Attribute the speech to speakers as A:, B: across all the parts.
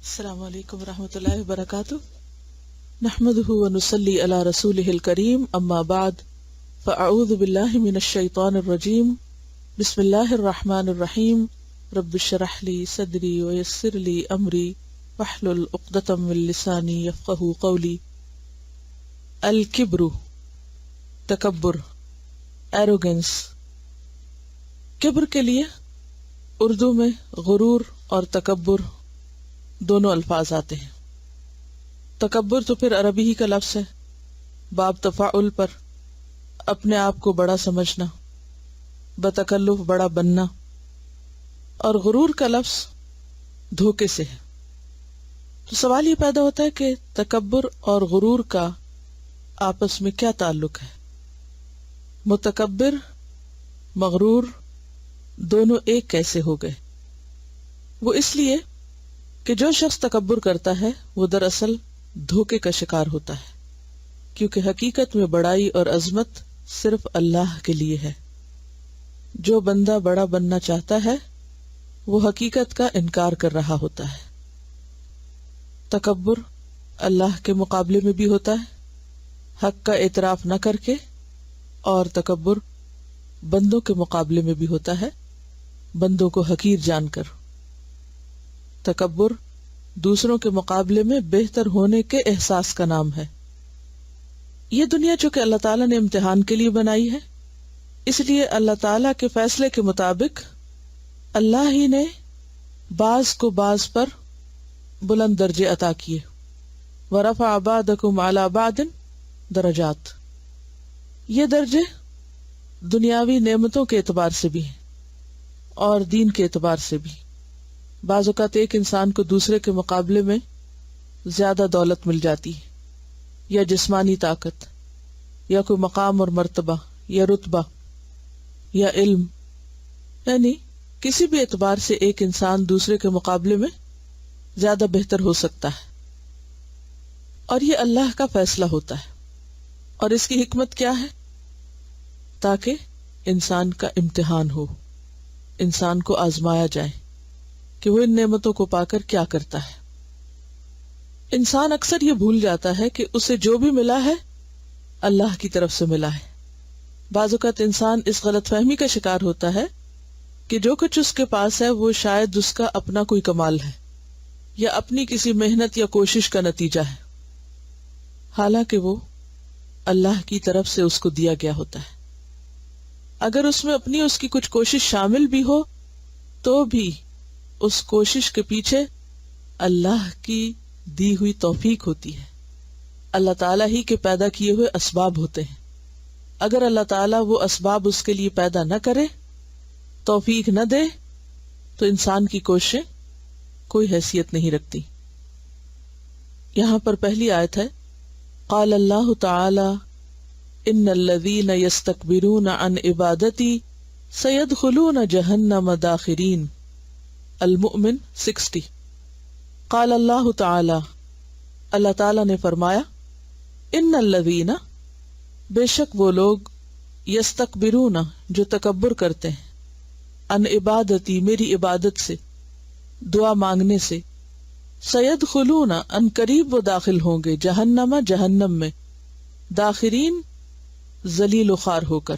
A: السلام علیکم ورحمۃ اللہ وبرکاتہ. نحمده ونصلی علی رسولہ الکریم. اما بعد فاعوذ باللہ من الشیطان الرجیم. بسم اللہ الرحمن الرحیم. رب اشرح لی صدری ویسر لی امری واحلل عقدۃ من لسانی یفقہوا قولی. الکبر، تکبر، ایروگنس. کبر کے لیے اردو میں غرور اور تکبر دونوں الفاظ آتے ہیں. تکبر تو پھر عربی ہی کا لفظ ہے، باب تفاعل پر اپنے آپ کو بڑا سمجھنا، بتکلف بڑا بننا. اور غرور کا لفظ دھوکے سے ہے. تو سوال یہ پیدا ہوتا ہے کہ تکبر اور غرور کا آپس میں کیا تعلق ہے؟ متکبر، مغرور دونوں ایک کیسے ہو گئے؟ وہ اس لیے کہ جو شخص تکبر کرتا ہے وہ دراصل دھوکے کا شکار ہوتا ہے، کیونکہ حقیقت میں بڑائی اور عظمت صرف اللہ کے لیے ہے. جو بندہ بڑا بننا چاہتا ہے وہ حقیقت کا انکار کر رہا ہوتا ہے. تکبر اللہ کے مقابلے میں بھی ہوتا ہے، حق کا اعتراف نہ کر کے، اور تکبر بندوں کے مقابلے میں بھی ہوتا ہے، بندوں کو حقیر جان کر. تکبر دوسروں کے مقابلے میں بہتر ہونے کے احساس کا نام ہے. یہ دنیا جو کہ اللہ تعالیٰ نے امتحان کے لیے بنائی ہے، اس لیے اللہ تعالیٰ کے فیصلے کے مطابق اللہ ہی نے بعض کو بعض پر بلند درجے عطا کیے. وَرَفَعَ بَعْضَكُمْ عَلَى بَعْضٍ درجات. یہ درجے دنیاوی نعمتوں کے اعتبار سے بھی ہیں اور دین کے اعتبار سے بھی. بعض اوقات ایک انسان کو دوسرے کے مقابلے میں زیادہ دولت مل جاتی ہے، یا جسمانی طاقت، یا کوئی مقام اور مرتبہ، یا رتبہ، یا علم. یعنی کسی بھی اعتبار سے ایک انسان دوسرے کے مقابلے میں زیادہ بہتر ہو سکتا ہے، اور یہ اللہ کا فیصلہ ہوتا ہے. اور اس کی حکمت کیا ہے؟ تاکہ انسان کا امتحان ہو، انسان کو آزمایا جائے کہ وہ ان نعمتوں کو پا کر کیا کرتا ہے. انسان اکثر یہ بھول جاتا ہے کہ اسے جو بھی ملا ہے اللہ کی طرف سے ملا ہے. بعض اوقات انسان اس غلط فہمی کا شکار ہوتا ہے کہ جو کچھ اس کے پاس ہے وہ شاید اس کا اپنا کوئی کمال ہے، یا اپنی کسی محنت یا کوشش کا نتیجہ ہے، حالانکہ وہ اللہ کی طرف سے اس کو دیا گیا ہوتا ہے. اگر اس میں اپنی اس کی کچھ کوشش شامل بھی ہو تو بھی اس کوشش کے پیچھے اللہ کی دی ہوئی توفیق ہوتی ہے. اللہ تعالیٰ ہی کے پیدا کیے ہوئے اسباب ہوتے ہیں. اگر اللہ تعالیٰ وہ اسباب اس کے لیے پیدا نہ کرے، توفیق نہ دے، تو انسان کی کوششیں کوئی حیثیت نہیں رکھتی. یہاں پر پہلی آیت ہے، قال اللہ تعالی ان الذین یستکبرون عن عبادتی سیدخلون جہنم داخرین. المؤمن 60. قال اللہ تعالی، اللہ تعالی نے فرمایا، ان الذین، بے شک وہ لوگ، یستکبرون، جو تکبر کرتے ہیں، عن عبادتی، میری عبادت سے، دعا مانگنے سے، سیدخلون، ان قریب وہ داخل ہوں گے، جہنم، جہنم میں، داخرین، ذلیل و خوار ہو کر.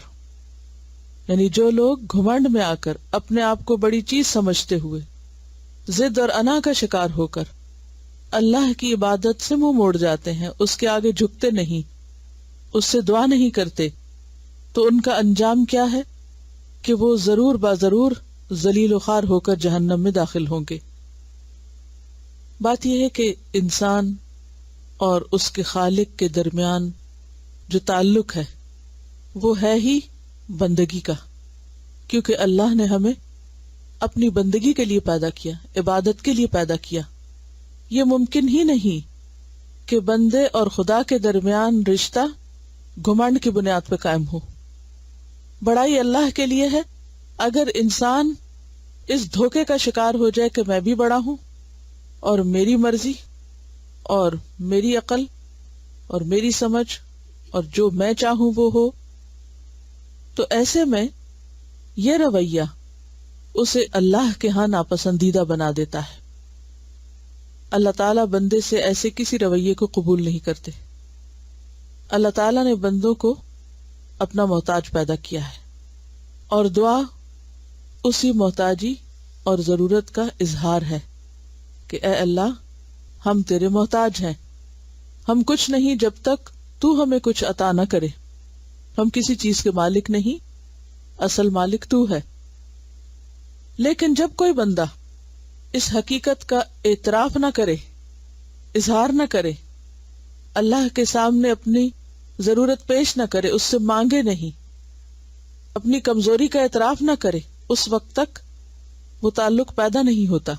A: یعنی جو لوگ گھمنڈ میں آ کر اپنے آپ کو بڑی چیز سمجھتے ہوئے، ضد اور انا کا شکار ہو کر اللہ کی عبادت سے منہ موڑ جاتے ہیں، اس کے آگے جھکتے نہیں، اس سے دعا نہیں کرتے، تو ان کا انجام کیا ہے کہ وہ ضرور ضرور ذلیل و خوار ہو کر جہنم میں داخل ہوں گے. بات یہ ہے کہ انسان اور اس کے خالق کے درمیان جو تعلق ہے وہ ہے ہی بندگی کا، کیونکہ اللہ نے ہمیں اپنی بندگی کے لیے پیدا کیا، عبادت کے لیے پیدا کیا. یہ ممکن ہی نہیں کہ بندے اور خدا کے درمیان رشتہ گھمنڈ کی بنیاد پہ قائم ہو. بڑائی اللہ کے لیے ہے. اگر انسان اس دھوکے کا شکار ہو جائے کہ میں بھی بڑا ہوں، اور میری مرضی، اور میری عقل، اور میری سمجھ، اور جو میں چاہوں وہ ہو، تو ایسے میں یہ رویہ اسے اللہ کے ہاں ناپسندیدہ بنا دیتا ہے. اللہ تعالیٰ بندے سے ایسے کسی رویے کو قبول نہیں کرتے. اللہ تعالیٰ نے بندوں کو اپنا محتاج پیدا کیا ہے، اور دعا اسی محتاجی اور ضرورت کا اظہار ہے کہ اے اللہ ہم تیرے محتاج ہیں، ہم کچھ نہیں جب تک تو ہمیں کچھ عطا نہ کرے. ہم کسی چیز کے مالک نہیں، اصل مالک تو ہے. لیکن جب کوئی بندہ اس حقیقت کا اعتراف نہ کرے، اظہار نہ کرے، اللہ کے سامنے اپنی ضرورت پیش نہ کرے، اس سے مانگے نہیں، اپنی کمزوری کا اعتراف نہ کرے، اس وقت تک وہ تعلق پیدا نہیں ہوتا.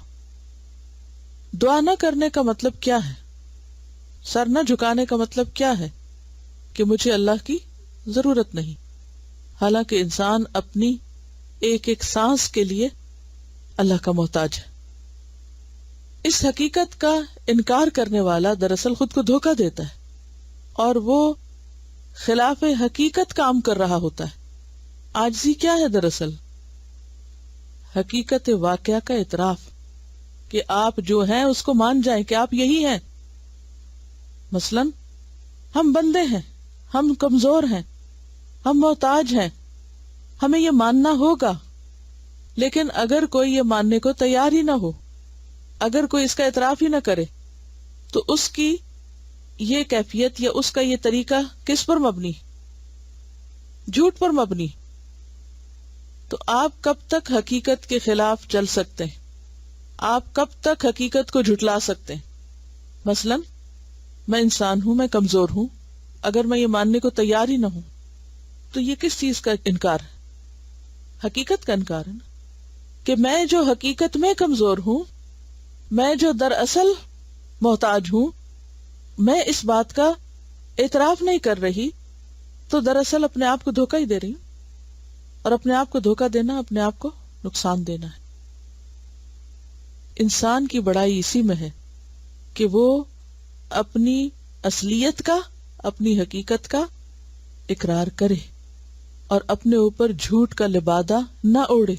A: دعا نہ کرنے کا مطلب کیا ہے؟ سر نہ جھکانے کا مطلب کیا ہے؟ کہ مجھے اللہ کی ضرورت نہیں، حالانکہ انسان اپنی ایک ایک سانس کے لیے اللہ کا محتاج ہے. اس حقیقت کا انکار کرنے والا دراصل خود کو دھوکہ دیتا ہے، اور وہ خلاف حقیقت کام کر رہا ہوتا ہے. عاجزی کیا ہے دراصل؟ حقیقت واقعہ کا اعتراف، کہ آپ جو ہیں اس کو مان جائیں کہ آپ یہی ہیں. مثلاً ہم بندے ہیں، ہم کمزور ہیں، ہم محتاج ہیں، ہمیں یہ ماننا ہوگا. لیکن اگر کوئی یہ ماننے کو تیار ہی نہ ہو، اگر کوئی اس کا اعتراف ہی نہ کرے، تو اس کی یہ کیفیت یا اس کا یہ طریقہ کس پر مبنی؟ جھوٹ پر مبنی. تو آپ کب تک حقیقت کے خلاف چل سکتے ہیں؟ آپ کب تک حقیقت کو جھٹلا سکتے ہیں؟ مثلاً میں انسان ہوں، میں کمزور ہوں، اگر میں یہ ماننے کو تیار ہی نہ ہوں تو یہ کس چیز کا انکار ہے؟ حقیقت کا انکار ہے نا. کہ میں جو حقیقت میں کمزور ہوں، میں جو دراصل محتاج ہوں، میں اس بات کا اعتراف نہیں کر رہی، تو دراصل اپنے آپ کو دھوکہ ہی دے رہی ہوں. اور اپنے آپ کو دھوکہ دینا اپنے آپ کو نقصان دینا ہے. انسان کی بڑائی اسی میں ہے کہ وہ اپنی اصلیت کا، اپنی حقیقت کا اقرار کرے اور اپنے اوپر جھوٹ کا لبادہ نہ اوڑے.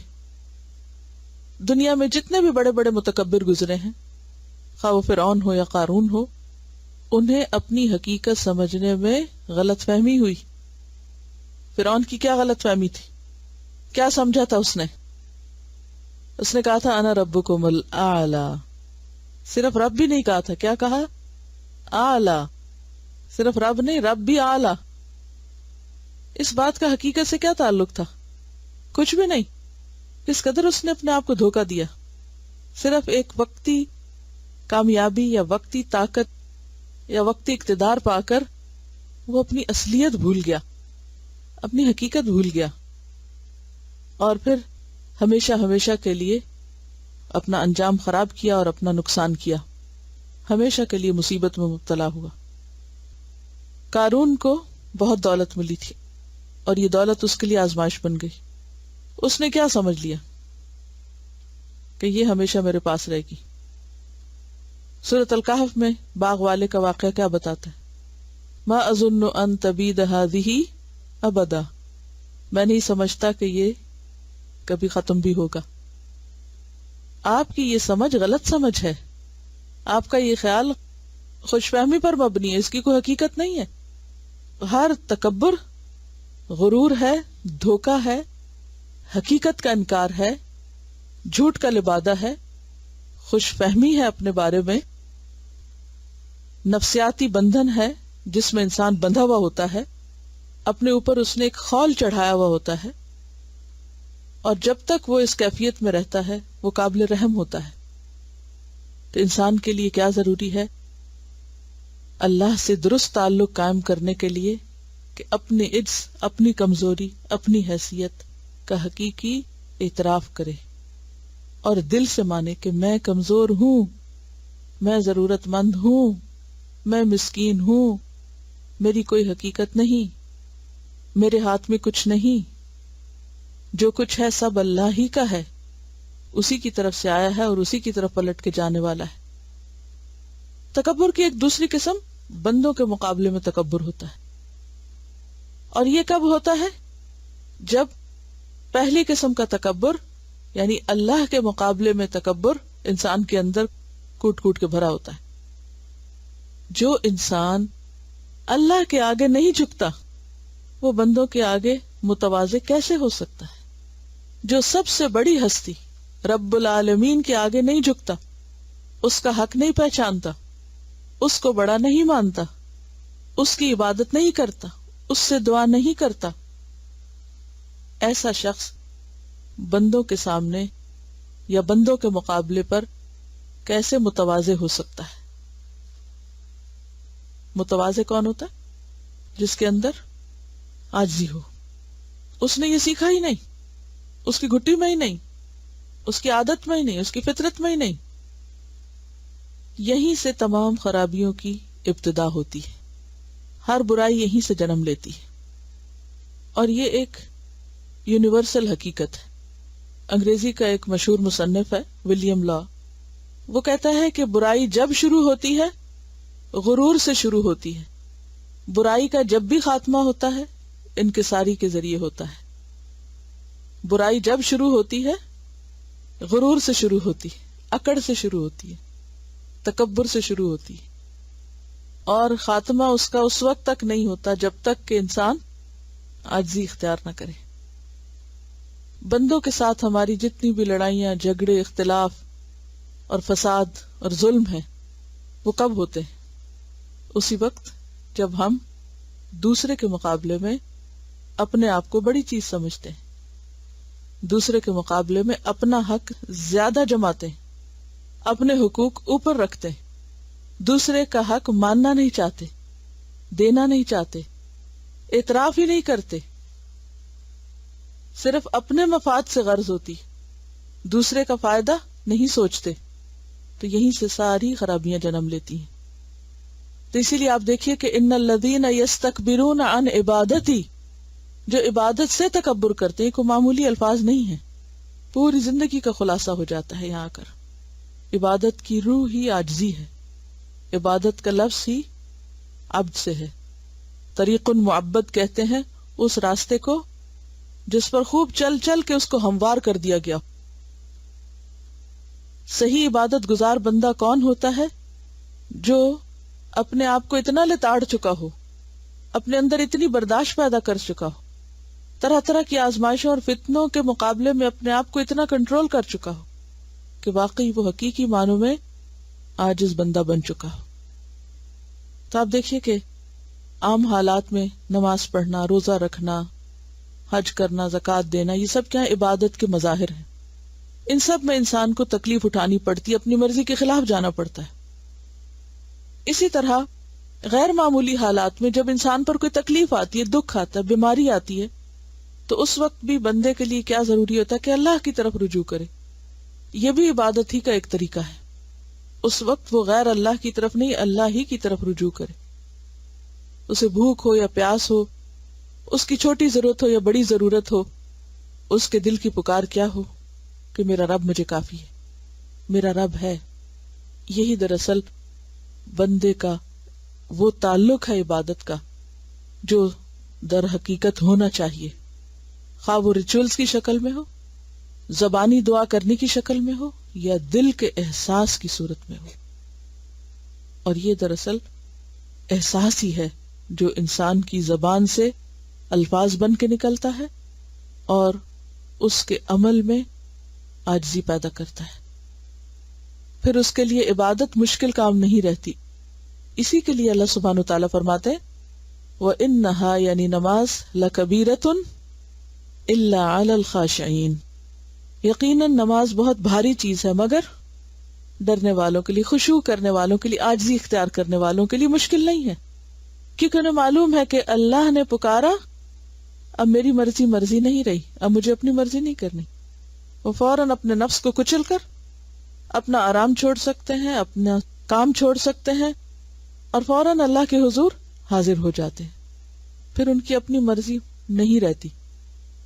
A: دنیا میں جتنے بھی بڑے بڑے متکبر گزرے ہیں، خواہ وہ فرعون ہو یا قارون ہو، انہیں اپنی حقیقت سمجھنے میں غلط فہمی ہوئی. فرعون کی کیا غلط فہمی تھی؟ کیا سمجھا تھا اس نے کہا تھا انا ربکم الاعلی. صرف رب بھی نہیں کہا تھا، کیا کہا؟ اعلی. صرف رب نہیں، رب بھی اعلی. اس بات کا حقیقت سے کیا تعلق تھا؟ کچھ بھی نہیں. کس قدر اس نے اپنے آپ کو دھوکہ دیا. صرف ایک وقتی کامیابی یا وقتی طاقت یا وقتی اقتدار پا کر وہ اپنی اصلیت بھول گیا، اپنی حقیقت بھول گیا، اور پھر ہمیشہ ہمیشہ کے لیے اپنا انجام خراب کیا اور اپنا نقصان کیا، ہمیشہ کے لیے مصیبت میں مبتلا ہوا. قارون کو بہت دولت ملی تھی اور یہ دولت اس کے لیے آزمائش بن گئی. اس نے کیا سمجھ لیا؟ کہ یہ ہمیشہ میرے پاس رہے گی. سورۃ الکہف میں باغ والے کا واقعہ کیا بتاتا ہے؟ ما اظن ان تبید هذه ابدا. میں نہیں سمجھتا کہ یہ کبھی ختم بھی ہوگا. آپ کی یہ سمجھ غلط سمجھ ہے. آپ کا یہ خیال خوش فہمی پر مبنی ہے، اس کی کوئی حقیقت نہیں ہے. ہر تکبر غرور ہے، دھوکہ ہے، حقیقت کا انکار ہے، جھوٹ کا لبادہ ہے، خوش فہمی ہے اپنے بارے میں، نفسیاتی بندھن ہے جس میں انسان بندھا ہوا ہوتا ہے، اپنے اوپر اس نے ایک خول چڑھایا ہوا ہوتا ہے، اور جب تک وہ اس کیفیت میں رہتا ہے وہ قابل رحم ہوتا ہے. تو انسان کے لیے کیا ضروری ہے؟ اللہ سے درست تعلق قائم کرنے کے لیے کہ اپنے عجز، اپنی کمزوری، اپنی حیثیت کا حقیقی اعتراف کرے اور دل سے مانے کہ میں کمزور ہوں، میں ضرورت مند ہوں، میں مسکین ہوں، میری کوئی حقیقت نہیں، میرے ہاتھ میں کچھ نہیں، جو کچھ ہے سب اللہ ہی کا ہے، اسی کی طرف سے آیا ہے اور اسی کی طرف پلٹ کے جانے والا ہے. تکبر کی ایک دوسری قسم بندوں کے مقابلے میں تکبر ہوتا ہے، اور یہ کب ہوتا ہے؟ جب پہلی قسم کا تکبر یعنی اللہ کے مقابلے میں تکبر انسان کے اندر کوٹ کوٹ کے بھرا ہوتا ہے. جو انسان اللہ کے آگے نہیں جھکتا وہ بندوں کے آگے متواضع کیسے ہو سکتا ہے؟ جو سب سے بڑی ہستی رب العالمین کے آگے نہیں جھکتا، اس کا حق نہیں پہچانتا، اس کو بڑا نہیں مانتا، اس کی عبادت نہیں کرتا، اس سے دعا نہیں کرتا، ایسا شخص بندوں کے سامنے یا بندوں کے مقابلے پر کیسے متواضع ہو سکتا ہے؟ متواضع کون ہوتا ہے؟ جس کے اندر عاجزی ہو. اس نے یہ سیکھا ہی نہیں، اس کی گھٹی میں ہی نہیں، اس کی عادت میں ہی نہیں، اس کی فطرت میں ہی نہیں. یہیں سے تمام خرابیوں کی ابتدا ہوتی ہے. ہر برائی یہیں سے جنم لیتی ہے، اور یہ ایک یونیورسل حقیقت ہے. انگریزی کا ایک مشہور مصنف ہے ولیم لا، وہ کہتا ہے کہ برائی جب شروع ہوتی ہے غرور سے شروع ہوتی ہے. برائی کا جب بھی خاتمہ ہوتا ہے انکساری کے ذریعے ہوتا ہے. برائی جب شروع ہوتی ہے غرور سے شروع ہوتی ہے، اکڑ سے شروع ہوتی ہے، تکبر سے شروع ہوتی ہے، اور خاتمہ اس کا اس وقت تک نہیں ہوتا جب تک کہ انسان عاجزی اختیار نہ کرے. بندوں کے ساتھ ہماری جتنی بھی لڑائیاں، جھگڑے، اختلاف اور فساد اور ظلم ہیں، وہ کب ہوتے ہیں؟ اسی وقت جب ہم دوسرے کے مقابلے میں اپنے آپ کو بڑی چیز سمجھتے ہیں، دوسرے کے مقابلے میں اپنا حق زیادہ جماتے ہیں، اپنے حقوق اوپر رکھتے ہیں، دوسرے کا حق ماننا نہیں چاہتے، دینا نہیں چاہتے، اعتراف ہی نہیں کرتے، صرف اپنے مفاد سے غرض ہوتی، دوسرے کا فائدہ نہیں سوچتے. تو یہیں سے ساری خرابیاں جنم لیتی ہیں. تو اسی لیے آپ دیکھیے کہ ان الذین یستکبرون عن عبادتی، جو عبادت سے تکبر کرتے ہیں، کوئی معمولی الفاظ نہیں ہیں، پوری زندگی کا خلاصہ ہو جاتا ہے یہاں کر. عبادت کی روح ہی عاجزی ہے، عبادت کا لفظ ہی عبد سے ہے. طریق معبد کہتے ہیں اس راستے کو جس پر خوب چل چل کے اس کو ہموار کر دیا گیا. صحیح عبادت گزار بندہ کون ہوتا ہے؟ جو اپنے آپ کو اتنا لتاڑ چکا ہو، اپنے اندر اتنی برداشت پیدا کر چکا ہو، طرح طرح کی آزمائشوں اور فتنوں کے مقابلے میں اپنے آپ کو اتنا کنٹرول کر چکا ہو کہ واقعی وہ حقیقی معنوں میں عاجز بندہ بن چکا ہو. تو آپ دیکھیے کہ عام حالات میں نماز پڑھنا، روزہ رکھنا، حج کرنا، زکوٰۃ دینا، یہ سب کیا عبادت کے مظاہر ہیں. ان سب میں انسان کو تکلیف اٹھانی پڑتی ہے، اپنی مرضی کے خلاف جانا پڑتا ہے. اسی طرح غیر معمولی حالات میں جب انسان پر کوئی تکلیف آتی ہے، دکھ آتا ہے، بیماری آتی ہے، تو اس وقت بھی بندے کے لیے کیا ضروری ہوتا ہے کہ اللہ کی طرف رجوع کرے. یہ بھی عبادت ہی کا ایک طریقہ ہے. اس وقت وہ غیر اللہ کی طرف نہیں، اللہ ہی کی طرف رجوع کرے. اسے بھوک ہو یا پیاس ہو، اس کی چھوٹی ضرورت ہو یا بڑی ضرورت ہو، اس کے دل کی پکار کیا ہو کہ میرا رب مجھے کافی ہے، میرا رب ہے. یہی دراصل بندے کا وہ تعلق ہے عبادت کا جو در حقیقت ہونا چاہیے، خواہ وہ ریچولز کی شکل میں ہو، زبانی دعا کرنے کی شکل میں ہو، یا دل کے احساس کی صورت میں ہو. اور یہ دراصل احساس ہی ہے جو انسان کی زبان سے الفاظ بن کے نکلتا ہے اور اس کے عمل میں عاجزی پیدا کرتا ہے. پھر اس کے لیے عبادت مشکل کام نہیں رہتی. اسی کے لیے اللہ سبحانہ وتعالیٰ فرماتے ہیں وَإِنَّهَا یعنی نماز لَكَبِيرَةٌ إِلَّا عَلَى الْخَاشِعِينَ، یقیناً نماز بہت بھاری چیز ہے مگر ڈرنے والوں کے لیے، خشوع کرنے والوں کے لیے، عاجزی اختیار کرنے والوں کے لیے مشکل نہیں ہے. کیونکہ انہیں معلوم ہے کہ اللہ نے پکارا، اب میری مرضی نہیں رہی، اب مجھے اپنی مرضی نہیں کرنی. وہ فوراً اپنے نفس کو کچل کر اپنا آرام چھوڑ سکتے ہیں، اپنا کام چھوڑ سکتے ہیں اور فوراً اللہ کے حضور حاضر ہو جاتے ہیں. پھر ان کی اپنی مرضی نہیں رہتی.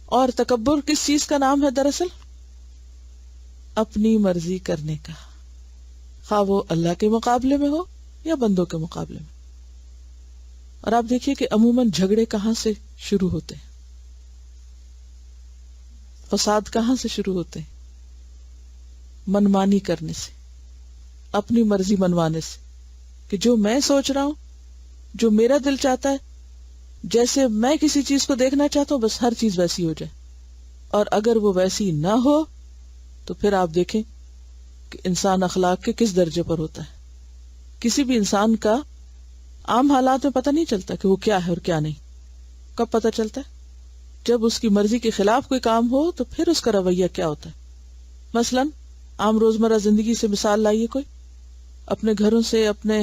A: اور تکبر کس چیز کا نام ہے دراصل؟ اپنی مرضی کرنے کا، خواہ وہ اللہ کے مقابلے میں ہو یا بندوں کے مقابلے میں. اور آپ دیکھیے کہ عموماً جھگڑے کہاں سے شروع ہوتے ہیں، فساد کہاں سے شروع ہوتے ہیں؟ منمانی کرنے سے، اپنی مرضی منوانے سے، کہ جو میں سوچ رہا ہوں، جو میرا دل چاہتا ہے، جیسے میں کسی چیز کو دیکھنا چاہتا ہوں، بس ہر چیز ویسی ہو جائے. اور اگر وہ ویسی نہ ہو تو پھر آپ دیکھیں کہ انسان اخلاق کے کس درجے پر ہوتا ہے. کسی بھی انسان کا عام حالات میں پتہ نہیں چلتا کہ وہ کیا ہے اور کیا نہیں. کب پتہ چلتا ہے؟ جب اس کی مرضی کے خلاف کوئی کام ہو تو پھر اس کا رویہ کیا ہوتا ہے. مثلاً عام روزمرہ زندگی سے مثال لائیے، کوئی اپنے گھروں سے، اپنے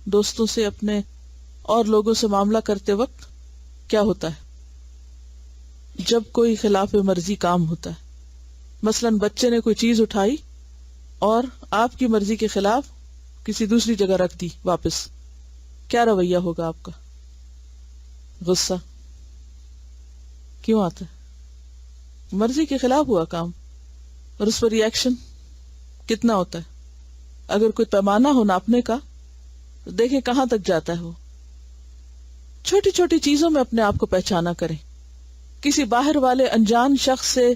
A: دوستوں سے، اپنے اور لوگوں سے معاملہ کرتے وقت کیا ہوتا ہے جب کوئی خلاف مرضی کام ہوتا ہے. مثلاً بچے نے کوئی چیز اٹھائی اور آپ کی مرضی کے خلاف کسی دوسری جگہ رکھ دی واپس، کیا رویہ ہوگا آپ کا؟ غصہ. کیوں آتا ہے؟ مرضی کے خلاف ہوا کام، اور اس پر ریئیکشن کتنا ہوتا ہے. اگر کوئی پیمانہ ہو ناپنے کا تو دیکھیں کہاں تک جاتا ہے وہ. چھوٹی چھوٹی چیزوں میں اپنے آپ کو پہچانا کریں. کسی باہر والے انجان شخص سے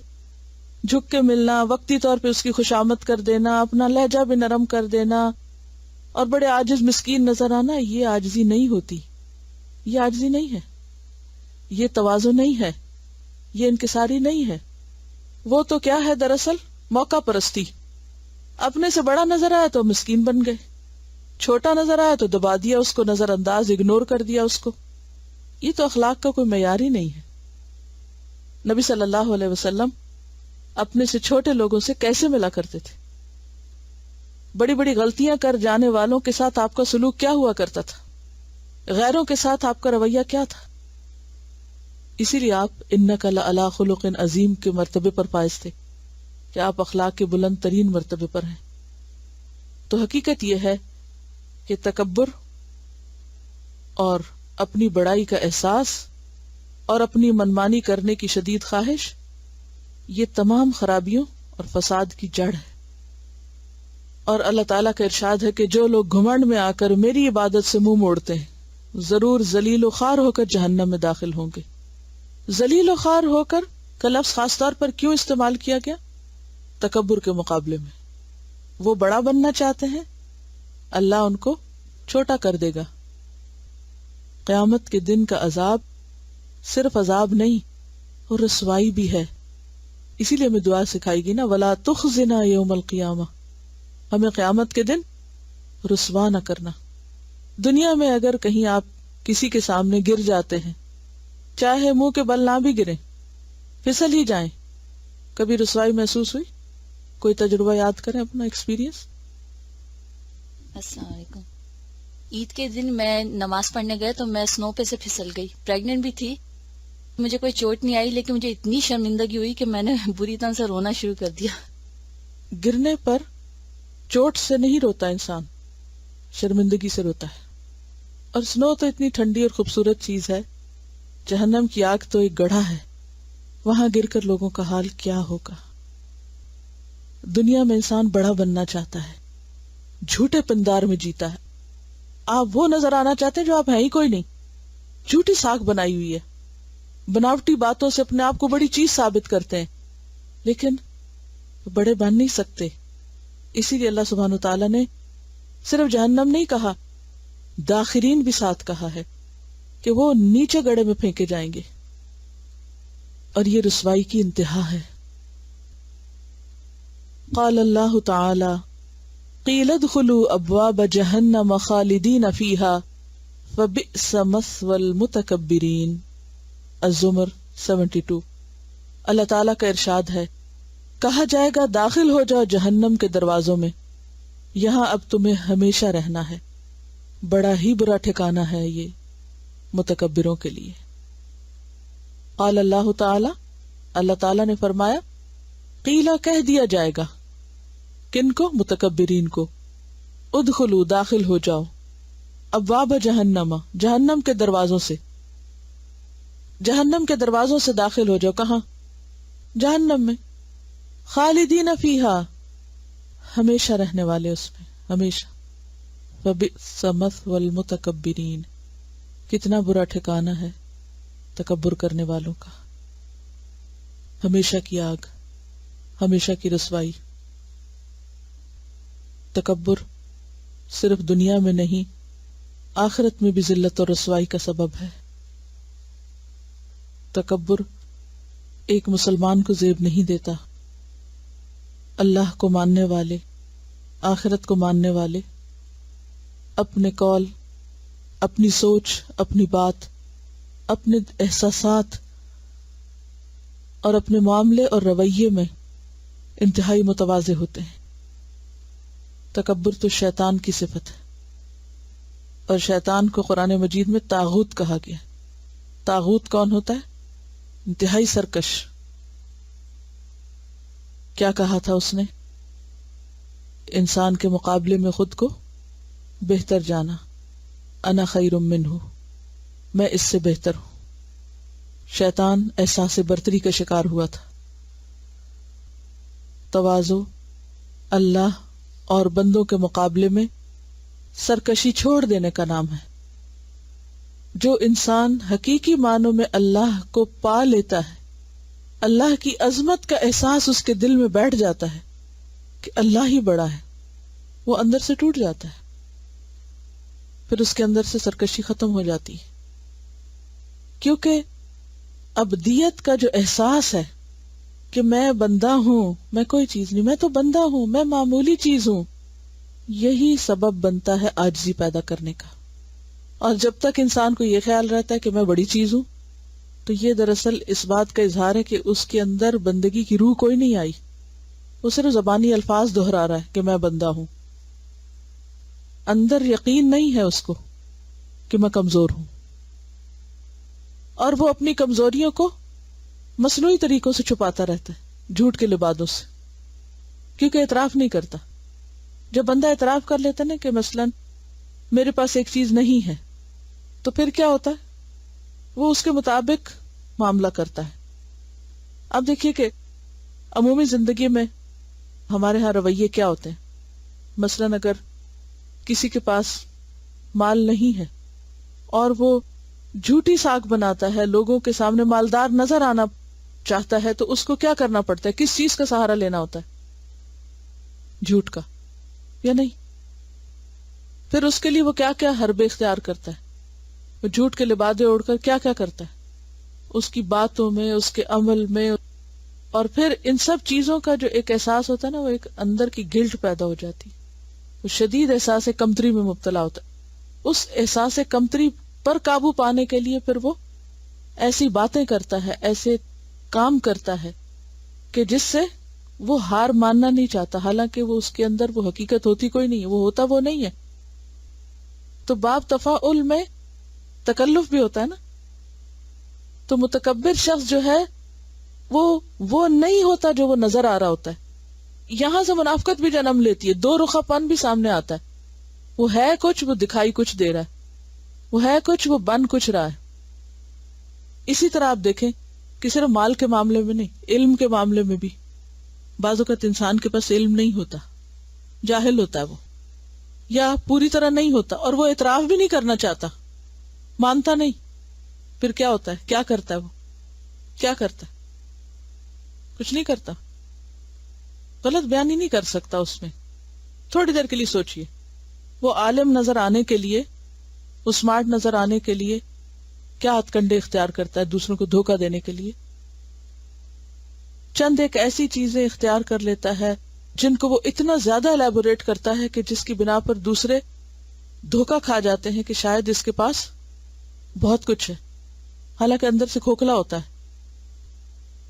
A: جھک کے ملنا، وقتی طور پہ اس کی خوشامد کر دینا، اپنا لہجہ بھی نرم کر دینا اور بڑے عاجز مسکین نظر آنا، یہ عاجزی نہیں ہوتی. یہ عاجزی نہیں ہے، یہ تواضع نہیں ہے، یہ انکساری نہیں ہے. وہ تو کیا ہے دراصل؟ موقع پرستی. اپنے سے بڑا نظر آیا تو مسکین بن گئے، چھوٹا نظر آیا تو دبا دیا اس کو، نظر انداز، اگنور کر دیا اس کو. یہ تو اخلاق کا کوئی معیار ہی نہیں ہے. نبی صلی اللہ علیہ وسلم اپنے سے چھوٹے لوگوں سے کیسے ملا کرتے تھے؟ بڑی بڑی غلطیاں کر جانے والوں کے ساتھ آپ کا سلوک کیا ہوا کرتا تھا؟ غیروں کے ساتھ آپ کا رویہ کیا تھا؟ اسی لیے آپ انک لعلی خلق عظیم کے مرتبے پر فائز تھے کہ آپ اخلاق کے بلند ترین مرتبے پر ہیں. تو حقیقت یہ ہے کہ تکبر اور اپنی بڑائی کا احساس اور اپنی منمانی کرنے کی شدید خواہش، یہ تمام خرابیوں اور فساد کی جڑ ہے. اور اللہ تعالیٰ کا ارشاد ہے کہ جو لوگ گھمنڈ میں آ کر میری عبادت سے منہ موڑتے ہیں ضرور ذلیل و خوار ہو کر جہنم میں داخل ہوں گے. ذلیل و خوار ہو کر کا لفظ خاص طور پر کیوں استعمال کیا گیا؟ تکبر کے مقابلے میں. وہ بڑا بننا چاہتے ہیں، اللہ ان کو چھوٹا کر دے گا. قیامت کے دن کا عذاب صرف عذاب نہیں اور رسوائی بھی ہے. اسی لیے ہمیں دعا سکھائی گی نا، وَلَا تُخْزِنَا يَوْمَ الْقِيَامَةِ، ہمیں قیامت کے دن رسوا نہ کرنا. دنیا میں اگر کہیں آپ کسی کے سامنے گر جاتے ہیں، چاہے منہ کے بل نہ بھی گریں، پھسل ہی جائیں، کبھی رسوائی محسوس ہوئی؟ کوئی تجربہ یاد کریں اپنا ایکسپیرینس.
B: السلام علیکم. عید کے دن میں نماز پڑھنے گئے تو میں سنو پہ سے پھسل گئی. پریگننٹ بھی تھی. مجھے کوئی چوٹ نہیں آئی لیکن مجھے اتنی شرمندگی ہوئی کہ میں نے بری طرح سے رونا شروع کر دیا.
A: گرنے پر چوٹ سے نہیں روتا انسان، شرمندگی سے روتا ہے. اور سنو تو اتنی ٹھنڈی اور خوبصورت چیز ہے. جہنم کی آگ تو ایک گڑھا ہے، وہاں گر کر لوگوں کا حال کیا ہوگا. دنیا میں انسان بڑا بننا چاہتا ہے، جھوٹے پندار میں جیتا ہے. آپ وہ نظر آنا چاہتے ہیں جو آپ ہیں ہی کوئی نہیں. جھوٹی ساکھ بنائی ہوئی ہے، بناوٹی باتوں سے اپنے آپ کو بڑی چیز ثابت کرتے ہیں، لیکن بڑے بن نہیں سکتے. اسی لیے اللہ سبحانہ وتعالیٰ نے صرف جہنم نہیں کہا، داخرین بھی ساتھ کہا ہے کہ وہ نیچے گڑھے میں پھینکے جائیں گے. اور یہ رسوائی کی انتہا ہے. قال اللہ تعالی قیل ادخلوا ابواب جہنم خالدین فیہا فبئس مثوى المتکبرین. الزمر 72. اللہ تعالیٰ کا ارشاد ہے، کہا جائے گا داخل ہو جاؤ جہنم کے دروازوں میں، یہاں اب تمہیں ہمیشہ رہنا ہے، بڑا ہی برا ٹھکانہ ہے یہ متکبروں کے لیے. قال اللہ تعالی، اللہ تعالیٰ نے فرمایا، قیلا کہہ دیا جائے گا، کن کو؟ متکبرین کو. ادخلوا داخل ہو جاؤ، ابواب جہنم جہنم کے دروازوں سے، جہنم کے دروازوں سے داخل ہو جاؤ. کہاں؟ جہنم میں. خالدین فیہا ہمیشہ رہنے والے اس میں، ہمیشہ. فبئس مثوى المتکبرین کتنا برا ٹھکانہ ہے تکبر کرنے والوں کا. ہمیشہ کی آگ، ہمیشہ کی رسوائی. تکبر صرف دنیا میں نہیں آخرت میں بھی ذلت اور رسوائی کا سبب ہے۔ تکبر ایک مسلمان کو زیب نہیں دیتا۔ اللہ کو ماننے والے، آخرت کو ماننے والے اپنے قول، اپنی سوچ، اپنی بات، اپنے احساسات اور اپنے معاملے اور رویے میں انتہائی متواضع ہوتے ہیں۔ تکبر تو شیطان کی صفت ہے، اور شیطان کو قرآن مجید میں طاغوت کہا گیا۔ طاغوت کون ہوتا ہے؟ انتہائی سرکش۔ کیا کہا تھا اس نے؟ انسان کے مقابلے میں خود کو بہتر جانا، انا خیر منہ، میں اس سے بہتر ہوں۔ شیطان احساس برتری کا شکار ہوا تھا۔ تواضع اللہ اور بندوں کے مقابلے میں سرکشی چھوڑ دینے کا نام ہے۔ جو انسان حقیقی معنوں میں اللہ کو پا لیتا ہے، اللہ کی عظمت کا احساس اس کے دل میں بیٹھ جاتا ہے کہ اللہ ہی بڑا ہے، وہ اندر سے ٹوٹ جاتا ہے، پھر اس کے اندر سے سرکشی ختم ہو جاتی ہے، کیونکہ ابدیت کا جو احساس ہے کہ میں بندہ ہوں، میں کوئی چیز نہیں، میں تو بندہ ہوں، میں معمولی چیز ہوں، یہی سبب بنتا ہے عاجزی پیدا کرنے کا۔ اور جب تک انسان کو یہ خیال رہتا ہے کہ میں بڑی چیز ہوں، تو یہ دراصل اس بات کا اظہار ہے کہ اس کے اندر بندگی کی روح کوئی نہیں آئی، وہ صرف زبانی الفاظ دہرا رہا ہے کہ میں بندہ ہوں، اندر یقین نہیں ہے اس کو کہ میں کمزور ہوں، اور وہ اپنی کمزوریوں کو مصنوعی طریقوں سے چھپاتا رہتا ہے، جھوٹ کے لبادوں سے، کیونکہ اعتراف نہیں کرتا۔ جب بندہ اعتراف کر لیتا نا کہ مثلاً میرے پاس ایک چیز نہیں ہے، تو پھر کیا ہوتا ہے؟ وہ اس کے مطابق معاملہ کرتا ہے۔ اب دیکھیے کہ عمومی زندگی میں ہمارے ہاں رویے کیا ہوتے ہیں۔ مثلاً اگر کسی کے پاس مال نہیں ہے اور وہ جھوٹی ساکھ بناتا ہے، لوگوں کے سامنے مالدار نظر آنا چاہتا ہے، تو اس کو کیا کرنا پڑتا ہے؟ کس چیز کا سہارا لینا ہوتا ہے؟ جھوٹ کا، یا نہیں؟ پھر اس کے لیے وہ کیا کیا حربے اختیار کرتا ہے، وہ جھوٹ کے لبادے اوڑھ کر کیا کیا کرتا ہے، اس کی باتوں میں، اس کے عمل میں، اور پھر ان سب چیزوں کا جو ایک احساس ہوتا ہے نا، وہ ایک اندر کی گلٹ پیدا ہو جاتی، وہ شدید احساس کمتری میں مبتلا ہوتا ہے۔ اس احساس کمتری پر قابو پانے کے لیے پھر وہ ایسی باتیں کرتا ہے، ایسے کام کرتا ہے کہ جس سے وہ ہار ماننا نہیں چاہتا، حالانکہ وہ اس کے اندر وہ حقیقت ہوتی کوئی نہیں ہے، وہ ہوتا وہ نہیں ہے۔ تو باب تفاعل میں تکلف بھی ہوتا ہے نا۔ تو متکبر شخص جو ہے وہ نہیں ہوتا جو وہ نظر آ رہا ہوتا ہے۔ یہاں سے منافقت بھی جنم لیتی ہے، دو رخا پن بھی سامنے آتا ہے، وہ ہے کچھ، وہ دکھائی کچھ دے رہا ہے، وہ ہے کچھ، وہ بن کچھ رہا ہے۔ اسی طرح آپ دیکھیں کہ صرف مال کے معاملے میں نہیں، علم کے معاملے میں بھی بعض اوقات انسان کے پاس علم نہیں ہوتا، جاہل ہوتا ہے وہ، یا پوری طرح نہیں ہوتا، اور وہ اعتراف بھی نہیں کرنا چاہتا، مانتا نہیں۔ پھر کیا ہوتا ہے؟ کیا کرتا ہے وہ؟ کیا کرتا ہے؟ کچھ نہیں کرتا، غلط بیان ہی نہیں کر سکتا اس میں۔ تھوڑی دیر کے لیے سوچئے، وہ عالم نظر آنے کے لیے، وہ سمارٹ نظر آنے کے لیے کیا ہتھ کنڈے اختیار کرتا ہے دوسروں کو دھوکہ دینے کے لیے؟ چند ایک ایسی چیزیں اختیار کر لیتا ہے جن کو وہ اتنا زیادہ الیبوریٹ کرتا ہے کہ جس کی بنا پر دوسرے دھوکہ کھا جاتے ہیں کہ شاید اس کے پاس بہت کچھ ہے، حالانکہ اندر سے کھوکھلا ہوتا ہے۔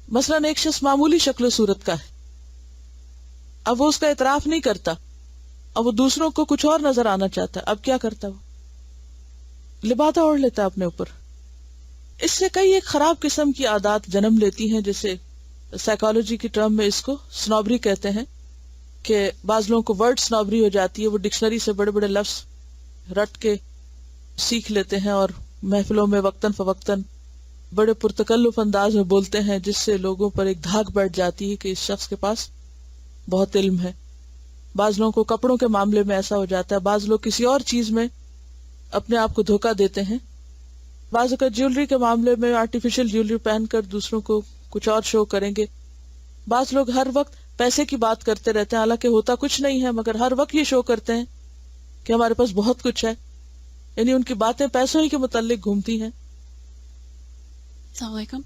A: مثلاً ایک شخص معمولی شکل و صورت کا ہے، اب وہ اس کا اعتراف نہیں کرتا، اب وہ دوسروں کو کچھ اور نظر آنا چاہتا ہے، اب کیا کرتا ہے؟ وہ لبادہ اوڑھ لیتا ہے اپنے اوپر۔ اس سے کئی ایک خراب قسم کی عادات جنم لیتی ہیں، جیسے سائیکالوجی کی ٹرم میں اس کو سنوبری کہتے ہیں، کہ بعض لوگوں کو ورڈ سنوبری ہو جاتی ہے، وہ ڈکشنری سے بڑے بڑے لفظ رٹ کے سیکھ لیتے ہیں اور محفلوں میں وقتاً فوقتاً بڑے پرتکلف انداز میں بولتے ہیں، جس سے لوگوں پر ایک دھاک بیٹھ جاتی ہے کہ اس شخص کے پاس بہت علم ہے۔ بعض لوگوں کو کپڑوں کے معاملے میں ایسا ہو جاتا ہے، بعض لوگ کسی اور چیز میں اپنے آپ کو دھوکہ دیتے ہیں، بعض اوقات جیولری کے معاملے میں آرٹیفیشل جیولری پہن کر دوسروں کو کچھ اور شو کریں گے، بعض لوگ ہر وقت پیسے کی بات کرتے رہتے ہیں، حالانکہ ہوتا کچھ نہیں ہے، مگر ہر وقت یہ شو کرتے ہیں کہ ہمارے پاس بہت کچھ ہے، یعنی ان کی باتیں پیسوں ہی کے متعلق گھومتی ہیں.
C: السلام علیکم.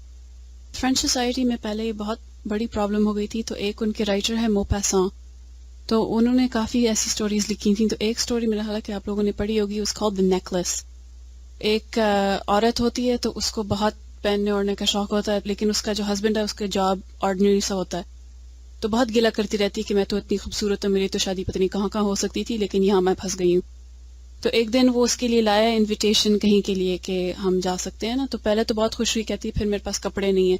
C: فرینچ سوسائٹی میں پہلے یہ بہت بڑی پرابلم ہو گئی تھی. تو ایک ان کے رائٹر ہے موپاسان، تو انہوں نے کافی ایسی سٹوریز لکھی تھیں. تو ایک سٹوری میرا خیال ہے کہ آپ لوگوں نے پڑھی ہوگی، اس کالڈ دی نیکلس. ایک عورت ہوتی ہے تو اس کو بہت پہننے اوڑھنے کا شوق ہوتا ہے، لیکن اس کا جو ہسبینڈ ہے اس کا جاب آرڈنری سا ہوتا ہے. تو بہت گلہ کرتی رہتی کہ میں تو اتنی خوبصورت ہوں، میری تو شادی پتہ نہیں کہاں کہاں ہو سکتی تھی، لیکن یہاں میں پھنس گئی ہوں. تو ایک دن وہ اس کے لیے لایا انویٹیشن کہیں کے لیے کہ ہم جا سکتے ہیں نا. تو پہلے تو بہت خوش ہوئی، کہتی پھر میرے پاس کپڑے نہیں ہیں.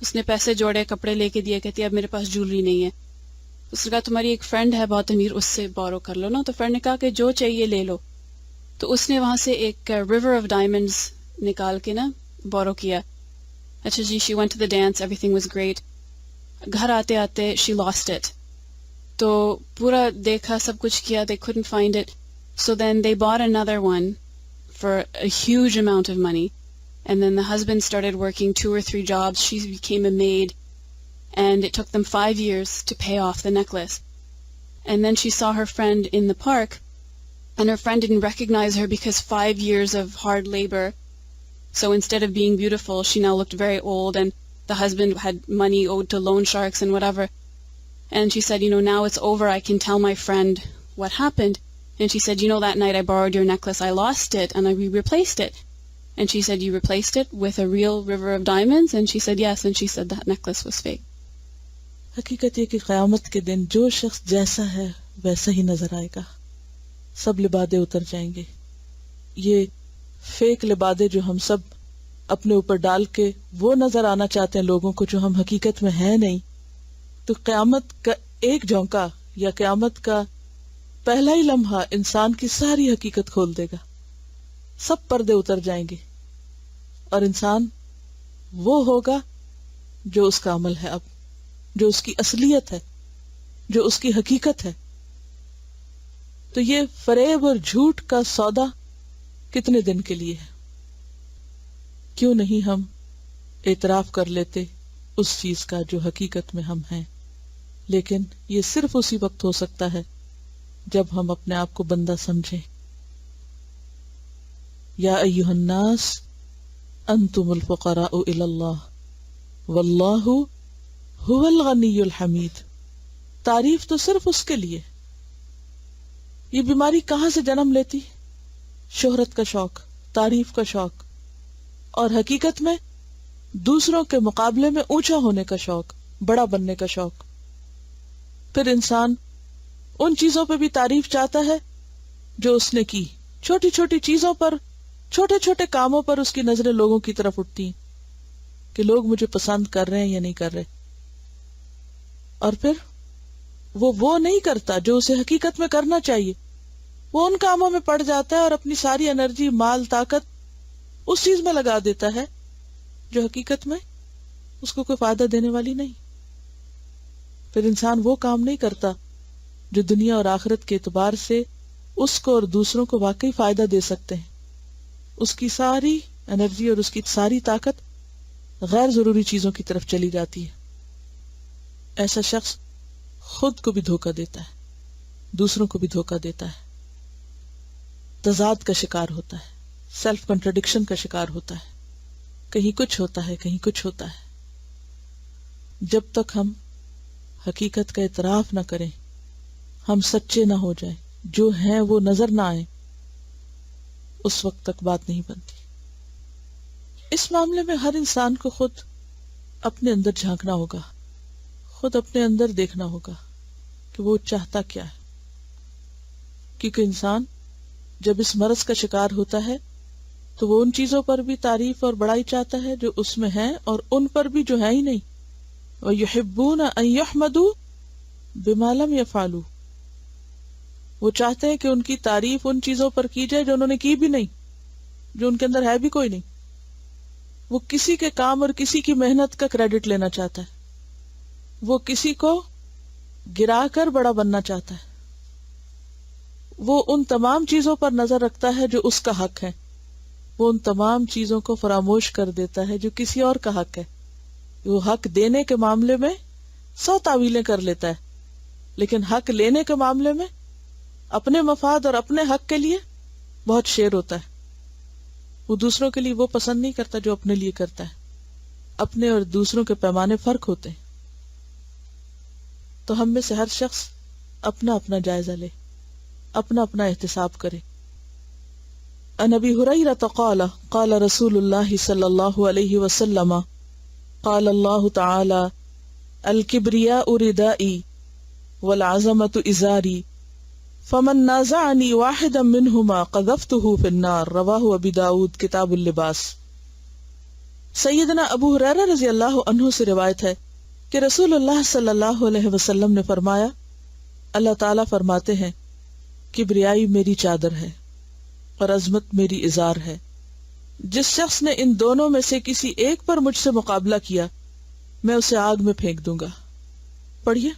C: اس نے پیسے جوڑے، کپڑے لے کے دیے، کہتی اب میرے پاس جولری نہیں ہے. اس نے کہا تمہاری ایک فرینڈ ہے بہت امیر، اس سے بورو کر لو نا. تو فرینڈ نے کہا کہ جو چاہیے لے لو. تو اس نے وہاں سے ایک ریور آف ڈائمنڈز نکال کے نا بورو کیا. اچھا جی، she went to the dance, everything was great. گھر آتے آتے شی لاسٹ اٹ. تو پورا دیکھا، سب کچھ کیا، they couldn't find it. So then they bought another one for a huge amount of money. And then the husband started working 2 or 3 jobs. She became a maid. And it took them 5 years to pay off the necklace. And then she saw her friend in the park. And her friend didn't recognize her because 5 years of hard labor. So instead of being beautiful, she now looked very old. And the husband had money owed to loan sharks and whatever. And she said, now it's over. I can tell my friend what happened. And she said, that night I borrowed your necklace. I lost it and we replaced it. And she said, you replaced it with a real river of diamonds? And she said, yes. And she said that necklace was fake.
A: حقیقت یہ کہ قیامت کے دن جو شخص جیسا ہے ویسا ہی نظر آئے گا. سب لبادے اتر جائیں گے. یہ فیک لبادے جو ہم سب اپنے اوپر ڈال کے وہ نظر آنا چاہتے ہیں لوگوں کو جو ہم حقیقت میں ہیں نہیں، تو قیامت کا ایک جھونکا یا قیامت کا پہلا ہی لمحہ انسان کی ساری حقیقت کھول دے گا. سب پردے اتر جائیں گے اور انسان وہ ہوگا جو اس کا عمل ہے، اب جو اس کی اصلیت ہے، جو اس کی حقیقت ہے. تو یہ فریب اور جھوٹ کا سودا کتنے دن کے لیے ہے؟ کیوں نہیں ہم اعتراف کر لیتے اس چیز کا جو حقیقت میں ہم ہیں؟ لیکن یہ صرف اسی وقت ہو سکتا ہے جب ہم اپنے آپ کو بندہ سمجھیں. یا ایھا الناس انتم الفقراء الی اللہ واللہ هو الغنی الحمید. تعریف تو صرف اس کے لیے. یہ بیماری کہاں سے جنم لیتی؟ شہرت کا شوق، تعریف کا شوق، اور حقیقت میں دوسروں کے مقابلے میں اونچا ہونے کا شوق، بڑا بننے کا شوق. پھر انسان ان چیزوں پہ بھی تعریف چاہتا ہے جو اس نے کی. چھوٹی چھوٹی چیزوں پر، چھوٹے چھوٹے کاموں پر اس کی نظریں لوگوں کی طرف اٹھتی ہیں کہ لوگ مجھے پسند کر رہے ہیں یا نہیں کر رہے. اور پھر وہ نہیں کرتا جو اسے حقیقت میں کرنا چاہیے. وہ ان کاموں میں پڑ جاتا ہے اور اپنی ساری انرجی، مال، طاقت اس چیز میں لگا دیتا ہے جو حقیقت میں اس کو کوئی فائدہ دینے والی نہیں. پھر انسان وہ کام نہیں کرتا جو دنیا اور آخرت کے اعتبار سے اس کو اور دوسروں کو واقعی فائدہ دے سکتے ہیں. اس کی ساری انرجی اور اس کی ساری طاقت غیر ضروری چیزوں کی طرف چلی جاتی ہے. ایسا شخص خود کو بھی دھوکہ دیتا ہے، دوسروں کو بھی دھوکہ دیتا ہے، تضاد کا شکار ہوتا ہے، سیلف کنٹرڈکشن کا شکار ہوتا ہے. کہیں کچھ ہوتا ہے، کہیں کچھ ہوتا ہے. جب تک ہم حقیقت کا اعتراف نہ کریں، ہم سچے نہ ہو جائیں، جو ہیں وہ نظر نہ آئیں، اس وقت تک بات نہیں بنتی. اس معاملے میں ہر انسان کو خود اپنے اندر جھانکنا ہوگا، خود اپنے اندر دیکھنا ہوگا کہ وہ چاہتا کیا ہے. کیونکہ انسان جب اس مرض کا شکار ہوتا ہے تو وہ ان چیزوں پر بھی تعریف اور بڑائی چاہتا ہے جو اس میں ہیں، اور ان پر بھی جو ہے ہی نہیں. وَيُحِبُّونَ أَن يُحْمَدُوا بِمَا لَمْ يَفْعَلُوا. وہ چاہتے ہیں کہ ان کی تعریف ان چیزوں پر کی جائے جو انہوں نے کی بھی نہیں، جو ان کے اندر ہے بھی کوئی نہیں. وہ کسی کے کام اور کسی کی محنت کا کریڈٹ لینا چاہتا ہے. وہ کسی کو گرا کر بڑا بننا چاہتا ہے. وہ ان تمام چیزوں پر نظر رکھتا ہے جو اس کا حق ہے. وہ ان تمام چیزوں کو فراموش کر دیتا ہے جو کسی اور کا حق ہے. وہ حق دینے کے معاملے میں 100 تعویلیں کر لیتا ہے، لیکن حق لینے کے معاملے میں اپنے مفاد اور اپنے حق کے لیے بہت شیر ہوتا ہے. وہ دوسروں کے لیے وہ پسند نہیں کرتا جو اپنے لیے کرتا ہے. اپنے اور دوسروں کے پیمانے فرق ہوتے ہیں. تو ہم میں سے ہر شخص اپنا اپنا جائزہ لے, اپنا اپنا احتساب کرے. عن ابی ہریرہ قال قال رسول اللہ صلی اللہ علیہ وسلم قال اللہ تعالی الکبریاء ردائی والعظمۃ ازاری فمن نازعنی واحدا منہما قذفته فی النار. رواہ ابی داؤد کتاب اللباس. سیدنا ابو ہریرہ رضی اللہ عنہ سے روایت ہے کہ رسول اللہ صلی اللہ علیہ وسلم نے فرمایا, اللہ تعالیٰ فرماتے ہیں کبریائی میری چادر ہے اور عظمت میری ازار ہے. جس شخص نے ان دونوں میں سے کسی ایک پر مجھ سے مقابلہ کیا میں اسے آگ میں پھینک دوں گا. پڑھیے.